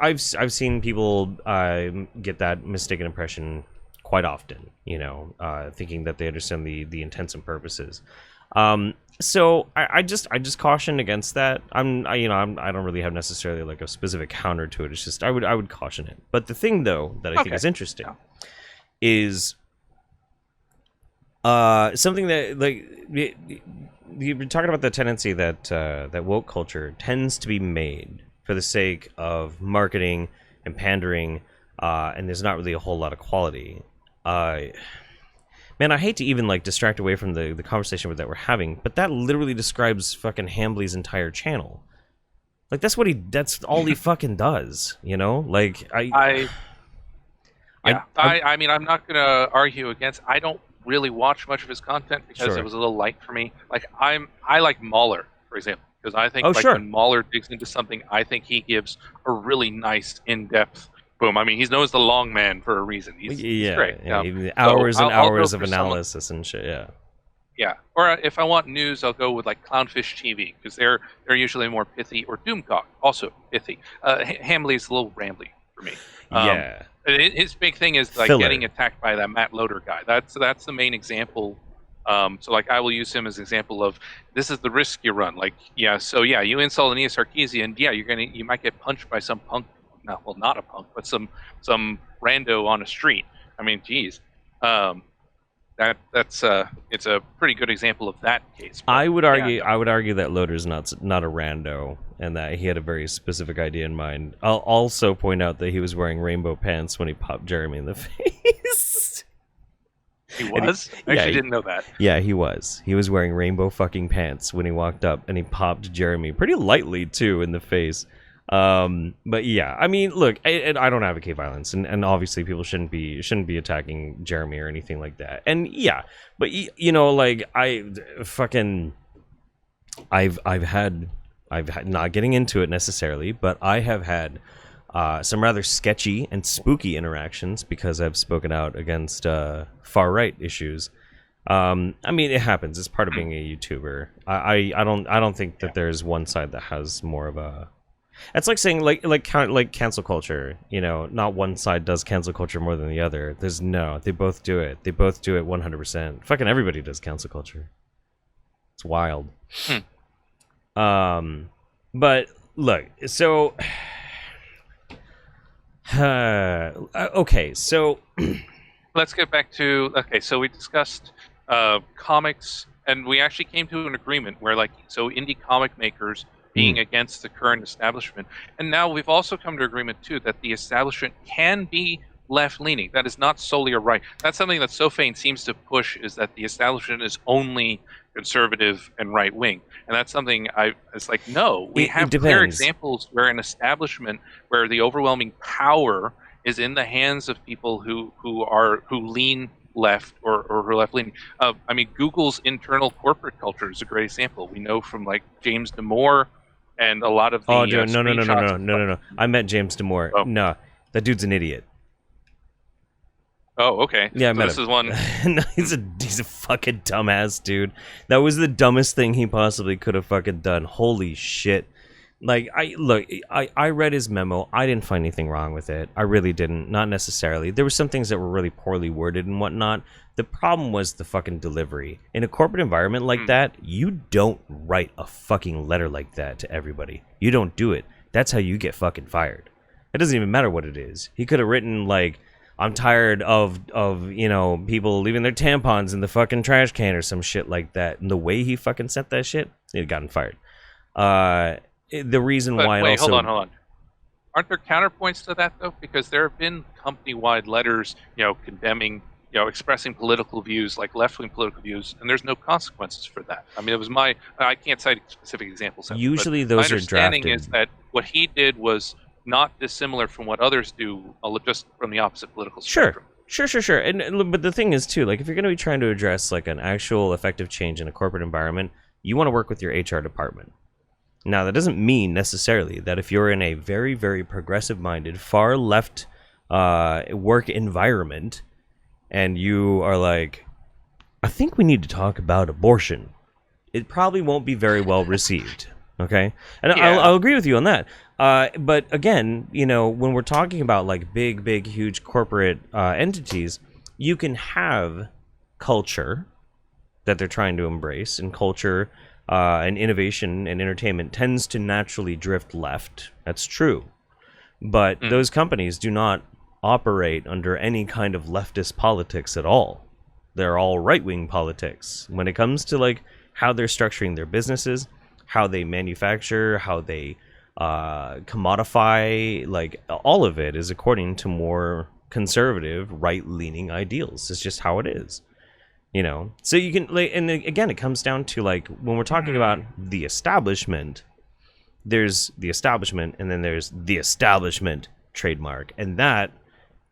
I've seen people get that mistaken impression quite often. Thinking that they understand the intents and purposes. So I just caution against that. I don't really have necessarily like a specific counter to it. It's just I would caution it. But the thing though that I think is interesting is something that like you've been talking about the tendency that that woke culture tends to be made for the sake of marketing and pandering, and there's not really a whole lot of quality. Man, I hate to even like distract away from the conversation that we're having, but that literally describes fucking Hambley's entire channel. Like that's all he fucking does, Like I'm not gonna argue against. I don't really watch much of his content because it was a little light for me. Like I like Mahler, for example, because I think when Mahler digs into something, I think he gives a really nice in-depth boom. I mean, he's known as the long man for a reason. He's great. Even hours and I'll go hours for of analysis and shit. Yeah. Yeah, or if I want news, I'll go with like Clownfish TV because they're usually more pithy, or Doomcock, also pithy. Hamley's a little rambly for me. Yeah. His big thing is like Filler. getting attacked by that Matt Loader guy. That's the main example. So like I will use him as an example of this is the risk you run. Like so you insult Aeneas Sarkeesian, you might get punched by some punk. No, well, not a punk, but some rando on a street. I mean, geez. It's a pretty good example of that case. But, I would argue that Loader's not a rando, and that he had a very specific idea in mind. I'll also point out that he was wearing rainbow pants when he popped Jeremy in the face. He was? I actually didn't know that. Yeah, he was. He was wearing rainbow fucking pants when he walked up, and he popped Jeremy pretty lightly too in the face. But yeah, I mean, look, I don't advocate violence, and obviously people shouldn't be attacking Jeremy or anything like that. And yeah, but like I've had not getting into it necessarily, but I have had some rather sketchy and spooky interactions because I've spoken out against far right issues. I mean, it happens. It's part of being a YouTuber. I don't think that there's one side that has more of a. It's like saying like cancel culture. Not one side does cancel culture more than the other. They both do it. They both do it 100%. Fucking everybody does cancel culture. It's wild. But look, so okay, so let's get back to so we discussed comics, and we actually came to an agreement where indie comic makers being against the current establishment, and now we've also come to agreement too that the establishment can be left-leaning. That is not solely a right. That's something that Sophane seems to push, is that the establishment is only conservative and right-wing, and that's something it's like, no, we have clear examples where an establishment where the overwhelming power is in the hands of people who lean left or who are left-leaning. I mean, Google's internal corporate culture is a great example. We know from James Damore and a lot of the no. I met James Damore. Oh. No, that dude's an idiot. Oh, okay. Yeah, I met this him. is one. No, he's a fucking dumbass, dude. That was the dumbest thing he possibly could have fucking done. Holy shit. I read his memo. I didn't find anything wrong with it. I really didn't. Not necessarily. There were some things that were really poorly worded and whatnot. The problem was the fucking delivery. In a corporate environment like that, you don't write a fucking letter like that to everybody. You don't do it. That's how you get fucking fired. It doesn't even matter what it is. He could have written I'm tired of people leaving their tampons in the fucking trash can or some shit like that. And the way he fucking sent that shit, he'd gotten fired. The reason why wait, hold on. Aren't there counterpoints to that though? Because there have been company-wide letters, condemning, expressing political views, like left-wing political views, and there's no consequences for that. I mean, I can't cite specific examples. Usually those are drafted. My understanding is that what he did was not dissimilar from what others do, just from the opposite political spectrum. Sure. But the thing is too, if you're going to be trying to address an actual effective change in a corporate environment, you want to work with your HR department. Now, that doesn't mean necessarily that if you're in a very, very progressive-minded, far left work environment, and you are I think we need to talk about abortion, it probably won't be very well received. Okay? And yeah. I'll agree with you on that. But again, when we're talking about big, huge corporate entities, you can have culture that they're trying to embrace, and culture and innovation and entertainment tends to naturally drift left. That's true. But those companies do not operate under any kind of leftist politics at all. They're all right-wing politics. When it comes to how they're structuring their businesses, how they manufacture, how they commodify, all of it is according to more conservative, right-leaning ideals. It's just how it is. So you can, and again, it comes down to when we're talking about the establishment, there's the establishment, and then there's the establishment trademark, and that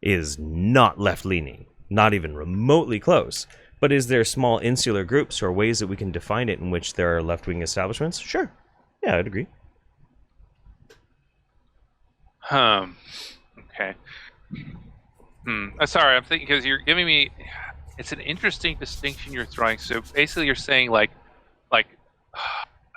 is not left-leaning, not even remotely close. But is there small insular groups or ways that we can define it in which there are left-wing establishments? Sure. Yeah, I'd agree. Okay. Okay. Sorry, I'm thinking because you're giving me. It's an interesting distinction you're throwing. So basically, you're saying like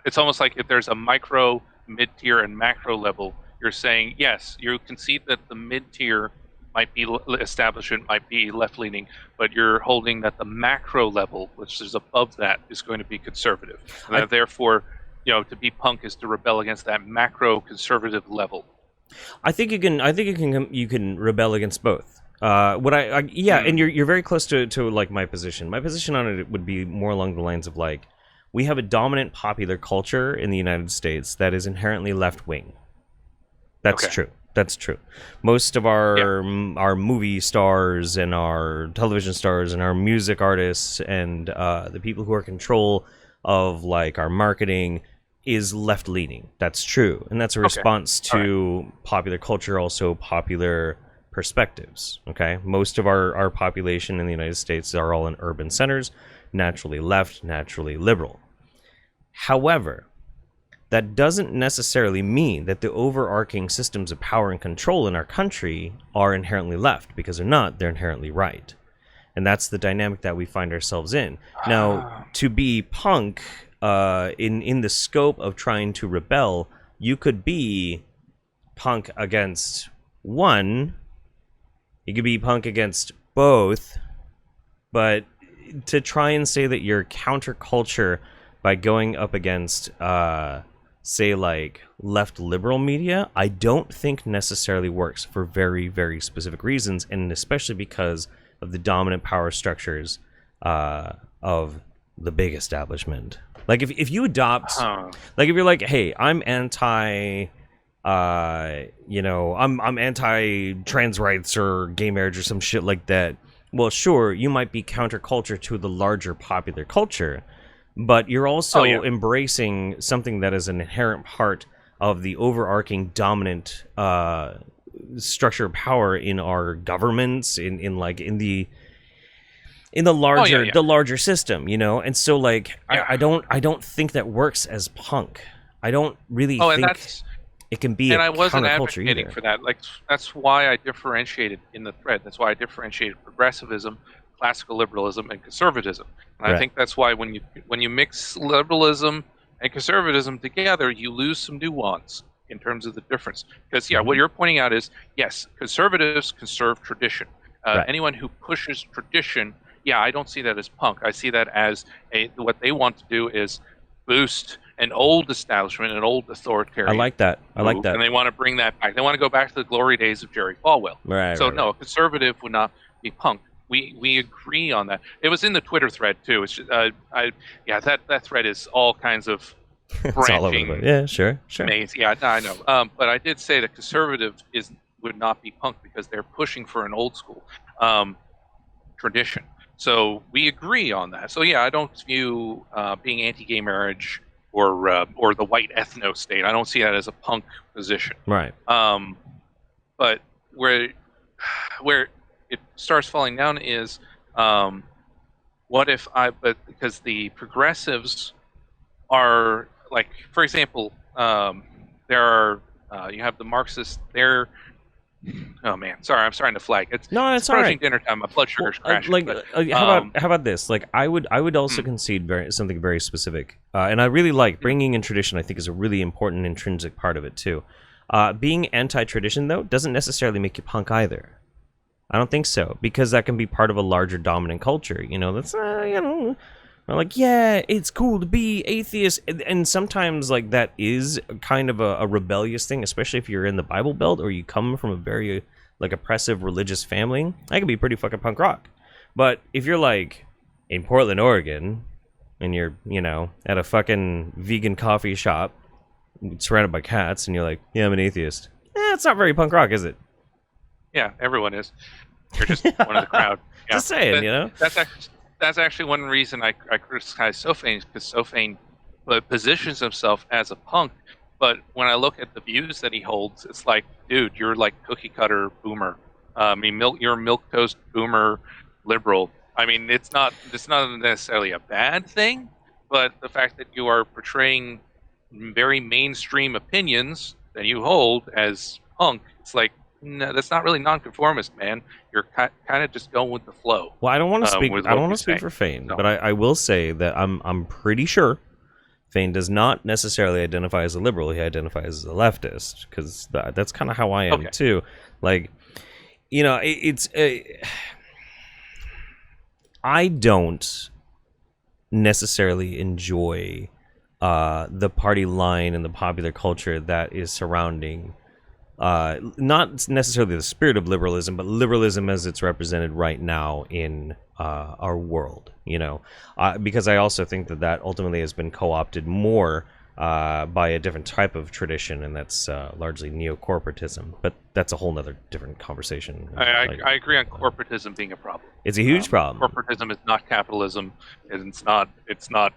it's almost like if there's a micro, mid-tier, and macro level. You're saying yes, you concede that the mid-tier might be establishment might be left-leaning, but you're holding that the macro level, which is above that, is going to be conservative, and that therefore, to be punk is to rebel against that macro conservative level. I think you can. I think you can rebel against both. And you're very close to like my position. My position on it would be more along the lines of like, we have a dominant popular culture in the United States that is inherently left wing. That's true. That's true. Most of our movie stars and our television stars and our music artists and the people who are in control of like our marketing is left leaning. That's true, and that's a response to popular culture, also popular perspectives. Okay, most of our population in the United States are all in urban centers, naturally left, naturally liberal. However, that doesn't necessarily mean that the overarching systems of power and control in our country are inherently left, because they're not. They're inherently right. And that's the dynamic that we find ourselves in. Now, to be punk, in the scope of trying to rebel, you could be punk against one, you could be punk against both, but to try and say that you're counterculture by going up against say like left liberal media, I don't think necessarily works for very, very specific reasons, and especially because of the dominant power structures of the big establishment. Like if you adopt, like if you're like, hey, I'm anti, I'm anti trans rights or gay marriage or some shit like that. Well, sure, you might be counterculture to the larger popular culture, but you're also embracing something that is an inherent part of the overarching dominant structure of power in our governments, in the larger the larger system, and so like I don't think that works as punk. I don't really think it can be. And a I wasn't counterculture advocating either. for that. Like that's why I differentiated in the thread. That's why I differentiated progressivism, classical liberalism, and conservatism. And I think that's why when you mix liberalism and conservatism together, you lose some nuance in terms of the difference. Because what you're pointing out is yes, conservatives conserve tradition. Anyone who pushes tradition, I don't see that as punk. I see that as what they want to do is boost an old establishment, an old authoritarian. I like that. And they want to bring that back. They want to go back to the glory days of Jerry Falwell. A conservative would not be punk. We agree on that. It was in the Twitter thread too. It's just, that thread is all kinds of branching. It's all over the place. Yeah, sure. Maze. Yeah, I know. But I did say that conservative would not be punk because they're pushing for an old school tradition. So we agree on that. So I don't view being anti-gay marriage or the white ethno state. I don't see that as a punk position. Right. But where it starts falling down is because the progressives are like, for example, there are you have the Marxists. Oh man, sorry, I'm starting to flag. It's all right. Dinner time. My blood sugar's crashing. How about this? Like, I would also concede something very specific, and I really like bringing in tradition. I think is a really important intrinsic part of it too. Being anti-tradition though doesn't necessarily make you punk either. I don't think so, because that can be part of a larger dominant culture. That's we're like, yeah, it's cool to be atheist, and sometimes like that is kind of a rebellious thing, especially if you're in the Bible Belt or you come from a very like oppressive religious family. That can be pretty fucking punk rock. But if you're like in Portland, Oregon, and you're at a fucking vegan coffee shop surrounded by cats, and you're like, yeah, I'm an atheist. It's not very punk rock, is it? Yeah, everyone is. You're just one of the crowd. Yeah. Just saying, That's actually one reason I criticize Sophane, because Sophane positions himself as a punk, but when I look at the views that he holds, it's like, dude, you're like cookie cutter boomer. You're a milquetoast boomer liberal. I mean, it's not necessarily a bad thing, but the fact that you are portraying very mainstream opinions that you hold as punk, it's like, no, that's not really nonconformist, man. You're kind of just going with the flow. Well, I don't want to speak. With I don't what want you're to speak saying. for Fane, So, but I will say that I'm pretty sure Fane does not necessarily identify as a liberal. He identifies as a leftist because that's kind of how I am okay. too. Like, it's I don't necessarily enjoy the party line and the popular culture that is surrounding not necessarily the spirit of liberalism, but liberalism as it's represented right now in our world. Because I also think that ultimately has been co-opted more by a different type of tradition, and that's largely neo-corporatism. But that's a whole nother different conversation. I agree on corporatism being a problem. It's a huge problem. Corporatism is not capitalism, and it's not.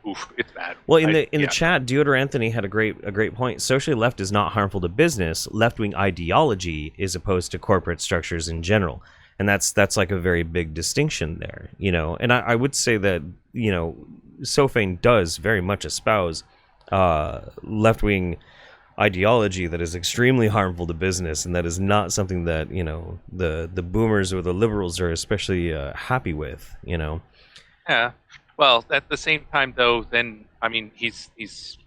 Oof, it's bad. Well, in the chat, Deodor Anthony had a great point. Socially left is not harmful to business. Left-wing ideology is opposed to corporate structures in general, and that's like a very big distinction there. And I would say that Sofane does very much espouse left-wing ideology that is extremely harmful to business, and that is not something that the boomers or the liberals are especially happy with. Yeah. Well, at the same time, though, then I mean, he's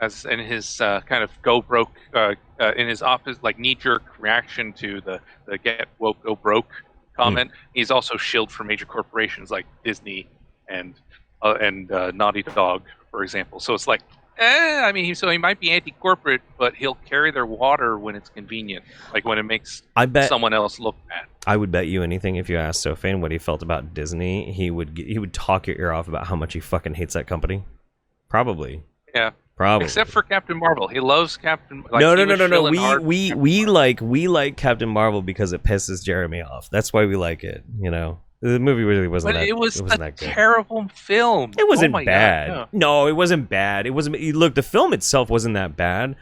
as in his kind of go broke in his office, like knee-jerk reaction to the get woke go broke comment. He's also shilled for major corporations like Disney and Naughty Dog, for example. So it's like, I mean, so he might be anti-corporate, but he'll carry their water when it's convenient, like when it makes someone else look bad. I would bet you anything if you asked Sofane what he felt about Disney, he would talk your ear off about how much he fucking hates that company. Probably. Yeah. Probably. Except for Captain Marvel, he loves Captain. Like, no. We like Captain Marvel because it pisses Jeremy off. That's why we like it. The movie really wasn't that. It was that a terrible film. It wasn't bad. God, no, it wasn't bad. It wasn't. Look, the film itself wasn't that bad.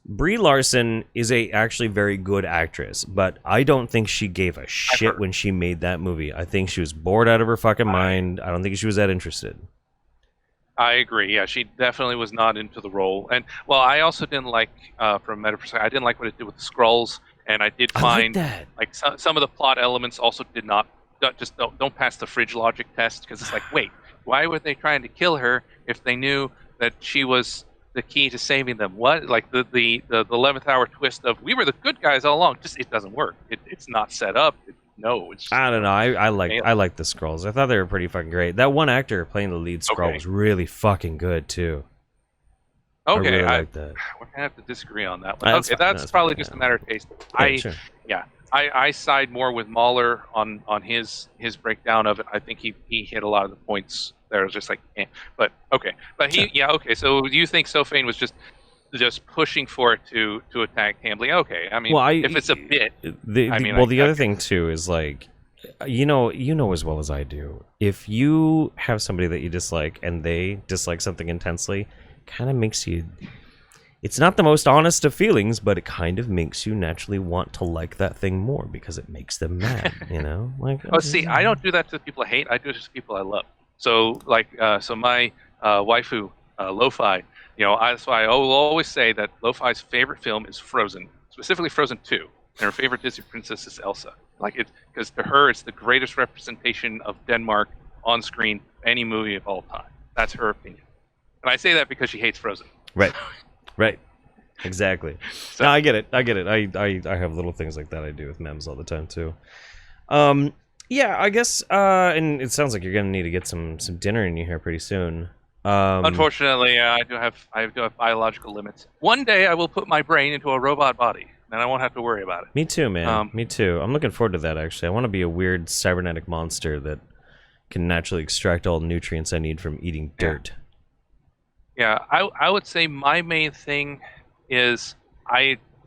Brie Larson is a actually very good actress, but I don't think she gave a shit when she made that movie. I think she was bored out of her fucking mind. I don't think she was that interested. I agree. Yeah, she definitely was not into the role. And well, I also didn't like, from a meta perspective, I didn't like what it did with the Skrulls, and I did find like some of the plot elements also did not. Don't pass the fridge logic test, because it's like, wait, why were they trying to kill her if they knew that she was the key to saving them? What, like the 11th hour twist of we were the good guys all along? Just it doesn't work. It's not set up. It's I don't know. I like the Skrulls. I thought they were pretty fucking great. That one actor playing the lead Skrull was really fucking good too. Okay, I really like that. We're gonna have to disagree on that one. That's probably just a matter of taste. I side more with Mahler on his breakdown of it. I think he hit a lot of the points there. It was just like, but okay, but okay. So you think Sofane was just pushing for it to attack Hambly? Okay, I mean, if it's a bit, the other thing too is like, you know as well as I do, if you have somebody that you dislike and they dislike something intensely, kind of makes you. It's not the most honest of feelings, but it kind of makes you naturally want to like that thing more because it makes them mad, Like, see, I don't do that to people I hate. I do it to people I love. So, like, so my waifu, Lo-Fi, that's why I will always say that Lo-Fi's favorite film is Frozen, specifically Frozen 2, and her favorite Disney princess is Elsa. Like, because to her, it's the greatest representation of Denmark on screen, any movie of all time. That's her opinion. And I say that because she hates Frozen. Right. Right, exactly. So, no, I get it. I have little things like that I do with memes all the time too. Yeah, I guess. And it sounds like you're gonna need to get some dinner in you here pretty soon. Unfortunately, I do have biological limits. One day, I will put my brain into a robot body, and I won't have to worry about it. Me too, man. Me too. I'm looking forward to that. Actually, I want to be a weird cybernetic monster that can naturally extract all the nutrients I need from eating dirt. Yeah, I would say my main thing is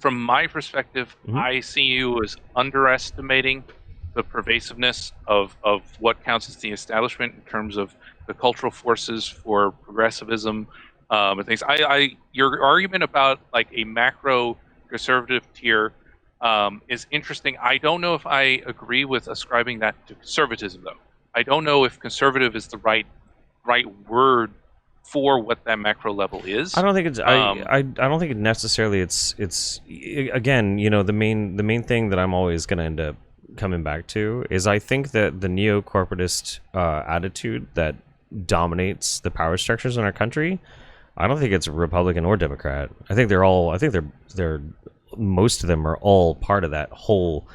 from my perspective, I see you as underestimating the pervasiveness of what counts as the establishment in terms of the cultural forces for progressivism and things. Your argument about like a macro conservative tier is interesting. I don't know if I agree with ascribing that to conservatism, though. I don't know if conservative is the right word for what that macro level is. I don't think it's I don't think it necessarily it's again, you know, the main thing that I'm always going to end up coming back to is I think that the neo-corporatist attitude that dominates the power structures in our country, I don't think it's Republican or Democrat. I think they're most of them are all part of that whole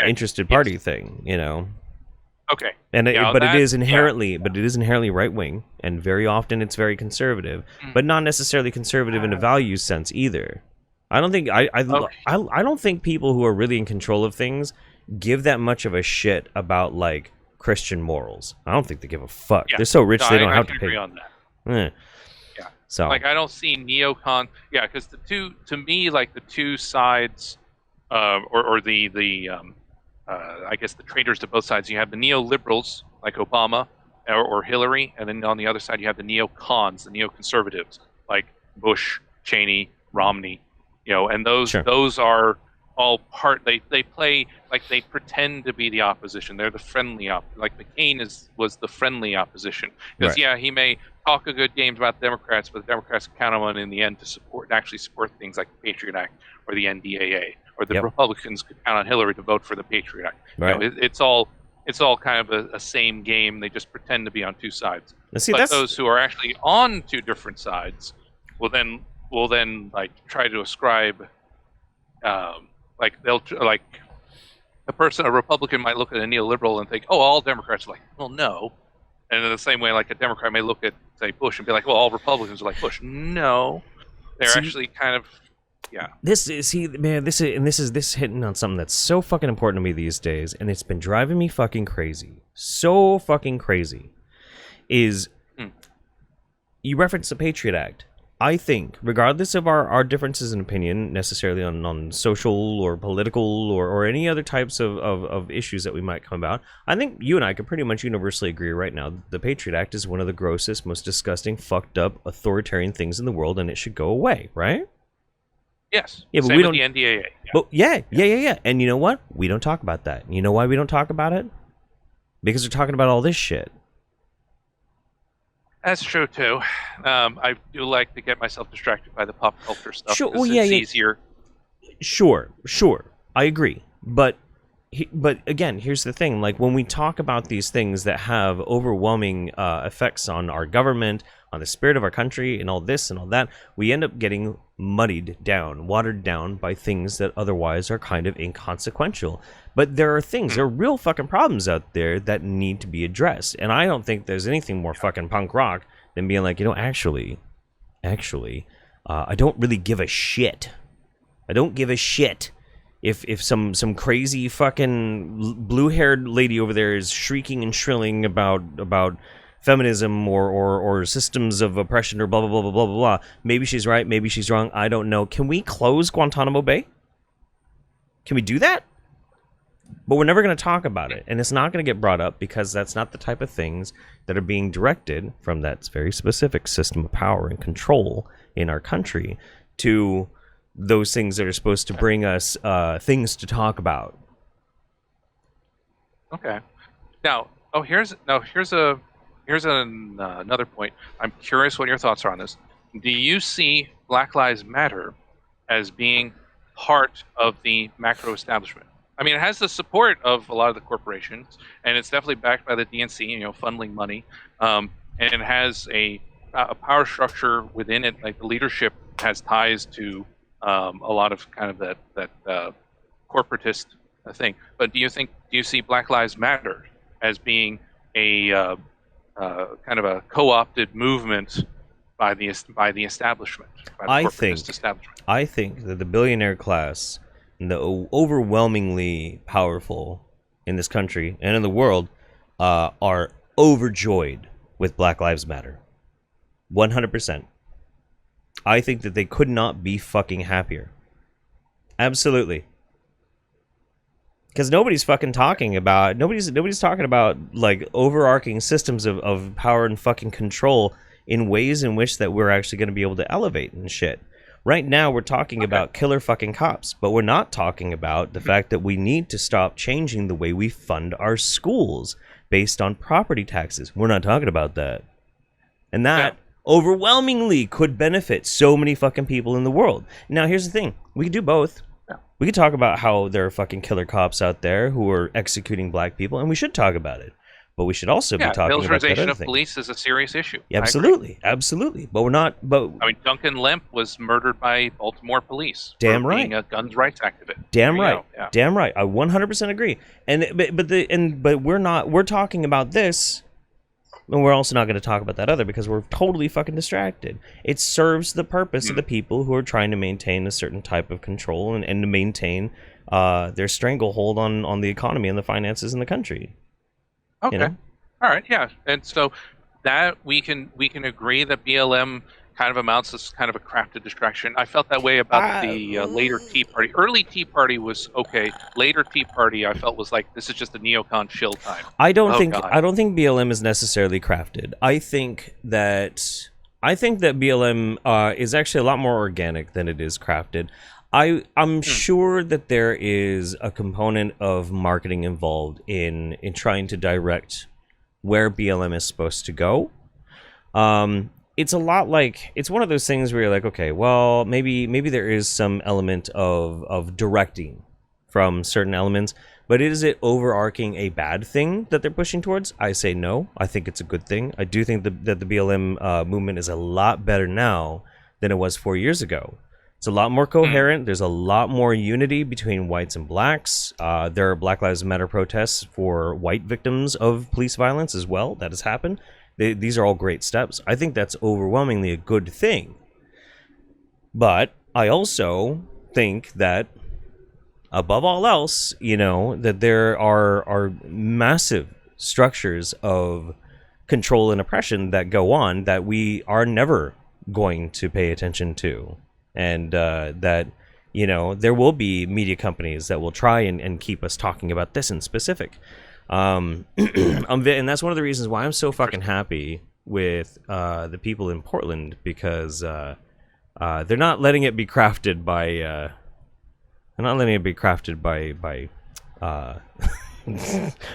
interested party thing, you know. Okay. And Yeah, but it is yeah. inherently right wing, and very often it's very conservative, but not necessarily conservative in a value sense either. I don't think I don't think people who are really in control of things give that much of a shit about like Christian morals. I don't think they give a fuck. Yeah. They're so rich they don't I have can to agree pay. on that. Eh. Yeah. So Like I don't see neocon. Yeah, because to me, like the two sides, or the I guess the traitors to both sides. You have the neoliberals like Obama or Hillary, and then on the other side you have the neocons, the neoconservatives like Bush, Cheney, Romney. You know, and those are all part. They play like they pretend to be the opposition. They're the friendly like McCain was the friendly opposition because Right. he may talk a good game about the Democrats, but the Democrats count on in the end to actually support things like the Patriot Act or the NDAA, or the Yep. Republicans could count on Hillary to vote for the Patriot Act. Right. You know, it's all kind of a same game. They just pretend to be on two sides. Now, see, But that's those who are actually on two different sides will then like try to ascribe, like a Republican might look at a neoliberal and think, oh, all Democrats are like, well, no. And in the same way, like a Democrat may look at, say, Bush and be like, well, all Republicans are like Bush. No, they're actually kind of, yeah. This is this hitting on something that's so fucking important to me these days, and it's been driving me fucking crazy. So fucking crazy. Is you referenced the Patriot Act. I think, regardless of our differences in opinion, necessarily on social or political or any other types of issues that we might come about, I think you and I can pretty much universally agree right now that the Patriot Act is one of the grossest, most disgusting, fucked up, authoritarian things in the world, and it should go away, right? Yes. Yeah, but Same we with don't. the NDAA. Yeah. But yeah. And you know what? We don't talk about that. You know why we don't talk about it? Because we're talking about all this shit. That's true too. I do like to get myself distracted by the pop culture stuff. Sure. 'Cause Well, it's easier. Sure. I agree. But again, here's the thing. Like, when we talk about these things that have overwhelming effects on our government, on the spirit of our country, and all this and all that, we end up getting muddied down, watered down by things that otherwise are kind of inconsequential. But there are real fucking problems out there that need to be addressed. And I don't think there's anything more fucking punk rock than being like, actually, I don't really give a shit. I don't give a shit if some crazy fucking blue-haired lady over there is shrieking and shrilling about feminism or systems of oppression or blah blah blah blah blah blah. Maybe she's right, maybe she's wrong. I don't know. Can we close Guantanamo Bay? Can we do that? But we're never going to talk about it, and it's not going to get brought up because that's not the type of things that are being directed from that very specific system of power and control in our country to those things that are supposed to bring us things to talk about. Okay. Now, here's another point. I'm curious what your thoughts are on this. Do you see Black Lives Matter as being part of the macro establishment? I mean, it has the support of a lot of the corporations, and it's definitely backed by the DNC, funneling money, and it has a power structure within it. Like the leadership has ties to a lot of kind of that corporatist thing. But do you see Black Lives Matter as being a kind of a co-opted movement by the establishment, by the corporatist establishment? I think that the billionaire class and the overwhelmingly powerful in this country and in the world are overjoyed with Black Lives Matter. 100%. I think that they could not be fucking happier. Absolutely. Because nobody's talking about like overarching systems of power and fucking control in ways in which that we're actually going to be able to elevate and shit. Right now we're talking about killer fucking cops, but we're not talking about the fact that we need to stop changing the way we fund our schools based on property taxes. We're not talking about that. And that overwhelmingly could benefit so many fucking people in the world. Now, here's the thing. We could do both. We could talk about how there are fucking killer cops out there who are executing black people, and we should talk about it. But we should also be talking about that militarization other of thing. police is a serious issue. Yeah, absolutely, absolutely. But we're not. But I mean, Duncan Lemp was murdered by Baltimore police. Damn for right. Being a guns rights activist. Damn right. Yeah. Damn right. I 100% agree. But we're not. We're talking about this, and we're also not going to talk about that other because we're totally fucking distracted. It serves the purpose of the people who are trying to maintain a certain type of control and to maintain their stranglehold on the economy and the finances in the country. Okay. You know? All right. Yeah. And so that we can agree that BLM kind of amounts as kind of a crafted distraction. I felt that way about the later Tea Party. Early Tea Party was okay. Later Tea Party, I felt was like this is just a neocon chill time. I don't think BLM is necessarily crafted. I think that BLM is actually a lot more organic than it is crafted. I'm sure that there is a component of marketing involved in trying to direct where BLM is supposed to go. It's a lot like, it's one of those things where you're like, okay, well, maybe there is some element of directing from certain elements, but is it overarching a bad thing that they're pushing towards? I say no. I think it's a good thing. I do think that the BLM movement is a lot better now than it was 4 years ago. It's a lot more coherent. There's a lot more unity between whites and blacks. There are Black Lives Matter protests for white victims of police violence as well. That has happened. These are all great steps. I think that's overwhelmingly a good thing. But I also think that, above all else, that there are massive structures of control and oppression that go on that we are never going to pay attention to. And that, there will be media companies that will try and keep us talking about this in specific. And that's one of the reasons why I'm so fucking happy with the people in Portland, because they're not letting it be crafted by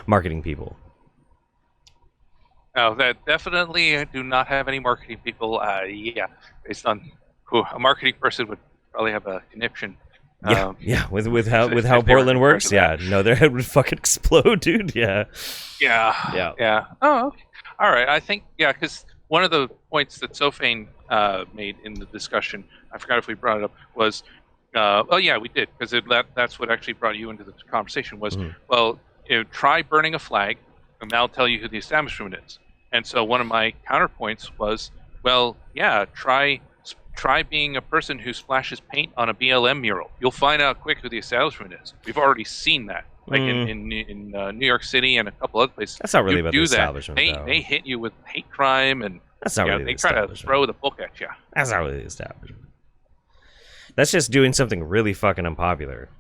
marketing people. Oh, that definitely do not have any marketing people. Based on who a marketing person would probably have a conniption. With how Portland works, no, their head would fucking explode, dude. Yeah. Oh, okay. All right. I think because one of the points that Sophane made in the discussion, I forgot if we brought it up, was, we did, because that's what actually brought you into the conversation. Was try burning a flag, and that'll tell you who the establishment is. And so one of my counterpoints was, try being a person who splashes paint on a BLM mural. You'll find out quick who the establishment is. We've already seen that, like in New York City and a couple other places. That's not really about the establishment. They hit you with hate crime, and that's not really they try to throw the book at you. That's not really the establishment. That's just doing something really fucking unpopular.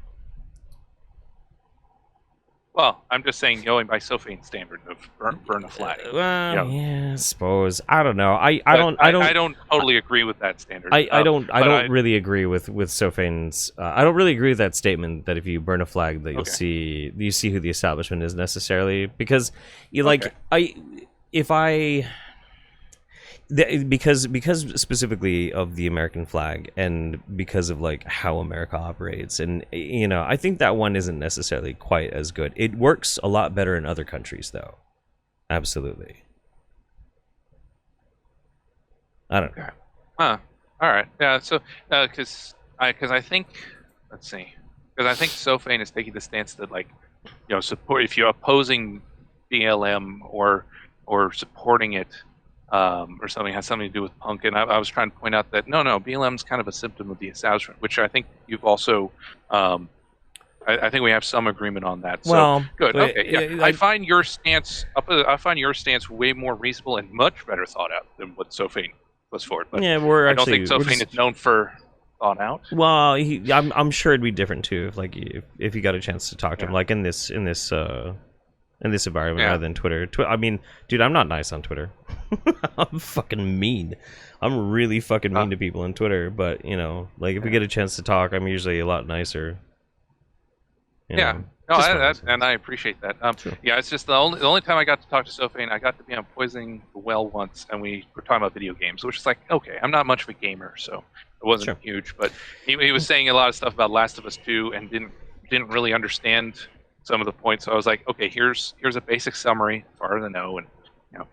Well, I'm just saying, going by Sophane's standard of burn a flag. I suppose. I don't know. I don't totally agree with that standard. I don't really agree with Sophane's. I don't really agree with that statement that if you burn a flag, that you see who the establishment is necessarily, because because specifically of the American flag, and because of like how America operates, and I think that one isn't necessarily quite as good. It works a lot better in other countries, though. Absolutely. I don't know. All right. Yeah. So because I think, let's see, because I think Sophane is taking the stance that, like, support, if you're opposing BLM or supporting it, or something has something to do with punk. And I was trying to point out that no, BLM is kind of a symptom of the establishment, which I think you've also, I think we have some agreement on that. So, well, good. Okay. Yeah. I find your stance way more reasonable and much better thought out than what Sophane was forward. But I don't think Sophane is known for thought out. Well, I'm sure it'd be different too, if you got a chance to talk to him, like in this environment rather than Twitter. I mean, dude, I'm not nice on Twitter. I'm fucking mean. I'm really fucking mean to people on Twitter. But if we get a chance to talk, I'm usually a lot nicer. You know? No, Just one of those and things. I appreciate that. Sure. Yeah, it's just the only time I got to talk to Sophie, I got to be on Poisoning the Well once, and we were talking about video games, which is like, okay, I'm not much of a gamer, so it wasn't Sure. huge, but he was saying a lot of stuff about Last of Us 2 and didn't really understand some of the points. So I was like, okay, here's a basic summary, far to know, and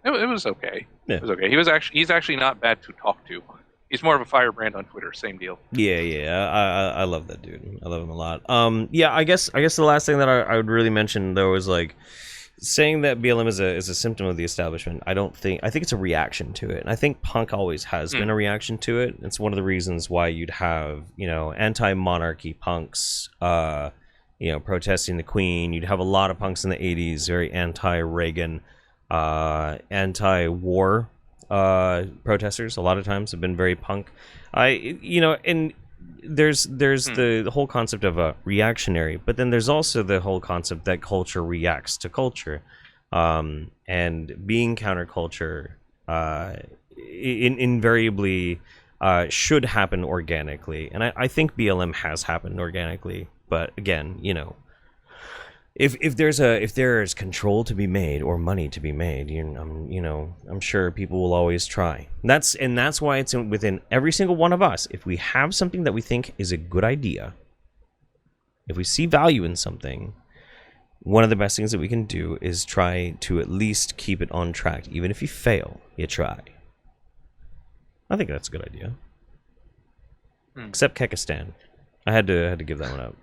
it was okay. Yeah. It was okay. He's actually not bad to talk to. He's more of a firebrand on Twitter. Same deal. Yeah. I love that dude. I love him a lot. Yeah, I guess the last thing that I would really mention though is like saying that BLM is a symptom of the establishment. I think it's a reaction to it. And I think punk always has been a reaction to it. It's one of the reasons why you'd have, anti-monarchy punks protesting the Queen. You'd have a lot of punks in the 80s, very anti-Reagan, anti-war protesters. A lot of times have been very punk. And there's the whole concept of a reactionary, but then there's also the whole concept that culture reacts to culture, and being counterculture invariably should happen organically, and I think BLM has happened organically. But again, if there's control to be made or money to be made, I'm sure people will always try. That's why it's within every single one of us. If we have something that we think is a good idea, if we see value in something, one of the best things that we can do is try to at least keep it on track. Even if you fail, you try. I think that's a good idea. Except Kekistan. I had to give that one up.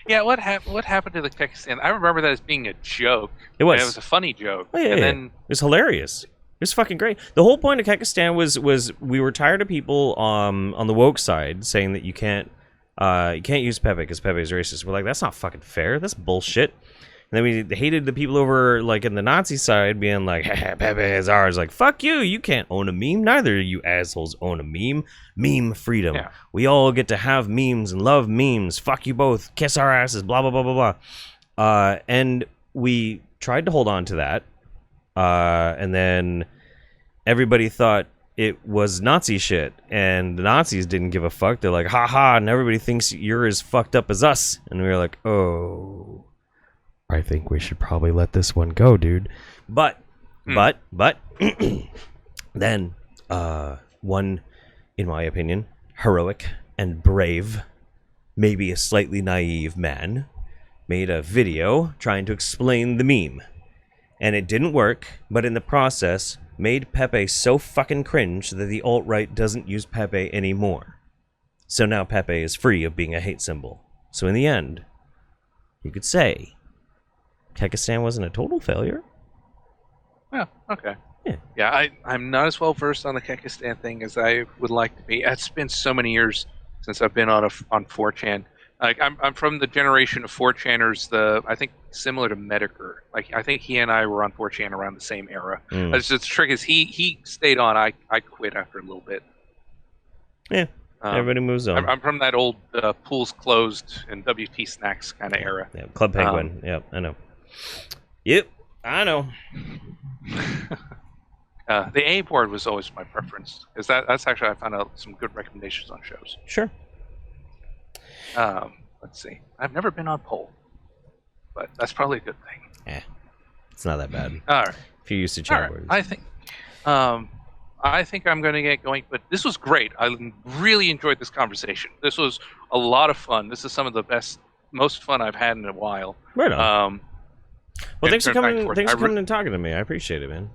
Yeah, what happened to the Kekistan? I remember that as being a joke. It was. And it was a funny joke. Oh, yeah, and yeah. then It was hilarious. It was fucking great. The whole point of Kekistan was we were tired of people on the woke side saying that you can't use Pepe because Pepe is racist. We're like, that's not fucking fair. That's bullshit. And then we hated the people over like in the Nazi side being like, Pepe is ours. Like, fuck you. You can't own a meme. Neither of you assholes own a meme. Meme freedom. Yeah. We all get to have memes and love memes. Fuck you both. Kiss our asses. Blah, blah, blah, blah, blah. And we tried to hold on to that. And then everybody thought it was Nazi shit. And the Nazis didn't give a fuck. They're like, ha ha. And everybody thinks you're as fucked up as us. And we were like, oh, I think we should probably let this one go, dude. But then one, in my opinion, heroic and brave, maybe a slightly naive man made a video trying to explain the meme. And it didn't work, but in the process made Pepe so fucking cringe that the alt-right doesn't use Pepe anymore. So now Pepe is free of being a hate symbol. So in the end, you could say Kekistan wasn't a total failure. Yeah, okay. Yeah. I'm not as well versed on the Kekistan thing as I would like to be. It's been so many years since I've been on 4chan. Like I'm from the generation of 4chaners, I think similar to Medicare. Like I think he and I were on 4chan around the same era. It's just the trick is he stayed on. I quit after a little bit. Yeah. Everybody moves on. I'm from that old pools closed and WT snacks kind of era. Yeah, Club Penguin. Yep, I know. Yep, I know. The A board was always my preference because that's actually I found out some good recommendations on shows. Sure. Let's see. I've never been on poll, but that's probably a good thing. It's not that bad. All right. If you're used to chat All right. boards. I think I'm going to get going, but this was great. I really enjoyed this conversation. This was a lot of fun. This is some of the most fun I've had in a while. Right on. Well, thanks for coming. Thanks for coming really, and talking to me. I appreciate it, man.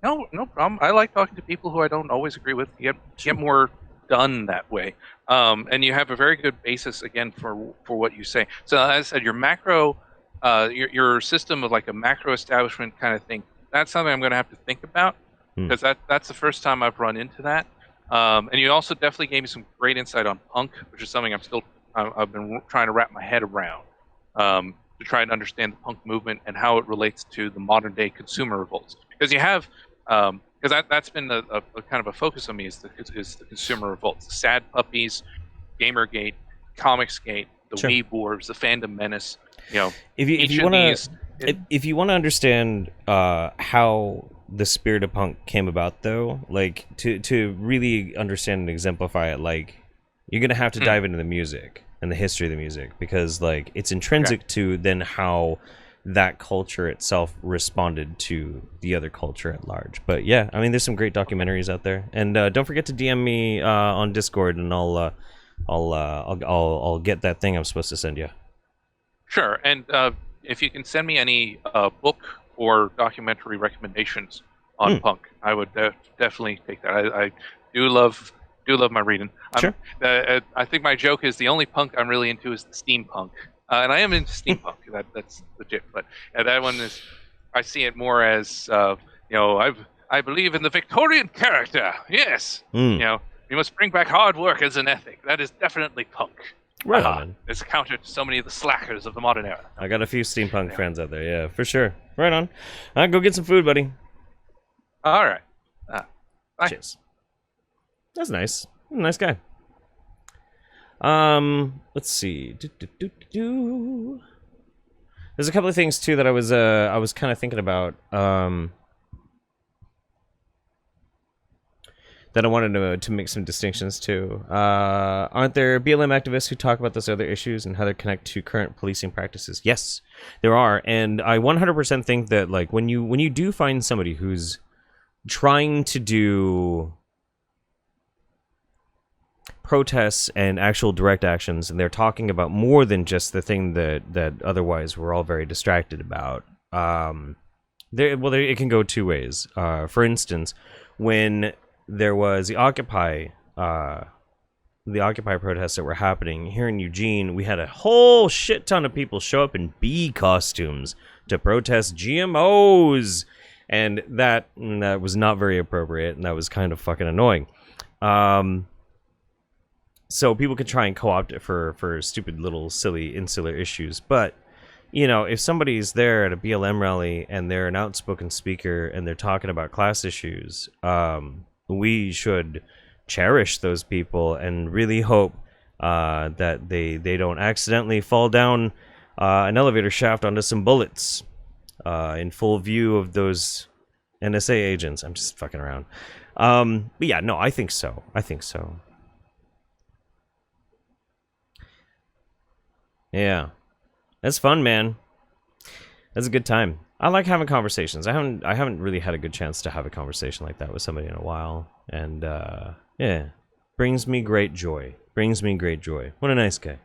No problem. I like talking to people who I don't always agree with. You get more done that way, and you have a very good basis again for what you say. So as I said, your macro, your system of like a macro establishment kind of thing. That's something I'm going to have to think about because that's the first time I've run into that. And you also definitely gave me some great insight on punk, which is something I've been trying to wrap my head around. To try and understand the punk movement and how it relates to the modern day consumer revolts. Because you have, because that's been a kind of a focus on me is the consumer revolts. The Sad Puppies, Gamergate, Comicsgate, the Sure. Weeb Wars, the Fandom Menace. If you want to understand how the spirit of punk came about, though, like to really understand and exemplify it, like you're gonna have to dive into the music. and the history of the music, because like it's intrinsic to then how that culture itself responded to the other culture at large. But yeah, I mean, there's some great documentaries out there, and don't forget to DM me on Discord, and I'll get that thing I'm supposed to send you. Sure, and if you can send me any book or documentary recommendations on punk, I would definitely take that. I do love my reading. Sure. I think my joke is the only punk I'm really into is the steampunk, and I am into steampunk. That's legit. But that one is, I see it more as I believe in the Victorian character. Yes, you must bring back hard work as an ethic. That is definitely punk. Right on. It's counter to so many of the slackers of the modern era. I got a few steampunk friends out there, yeah, for sure. Right on. Go get some food, buddy. All right. Bye. Cheers. That's nice. Nice guy. Let's see. There's a couple of things too that I was kind of thinking about. That I wanted to make some distinctions to. Aren't there BLM activists who talk about those other issues and how they connect to current policing practices? Yes, there are, and I 100% think that like when you do find somebody who's trying to do protests and actual direct actions, and they're talking about more than just the thing that otherwise we're all very distracted about. It can go two ways. For instance, when there was the Occupy protests that were happening here in Eugene, we had a whole shit ton of people show up in bee costumes to protest GMOs, and that was not very appropriate, and that was kind of fucking annoying. So people could try and co-opt it for stupid little silly insular issues, but if somebody's there at a BLM rally and they're an outspoken speaker and they're talking about class issues, we should cherish those people and really hope that they don't accidentally fall down an elevator shaft onto some bullets in full view of those NSA agents. I'm just fucking around. But yeah, no, I think so. Yeah. That's fun, man. That's a good time. I like having conversations. I haven't really had a good chance to have a conversation like that with somebody in a while, and yeah, brings me great joy. What a nice guy.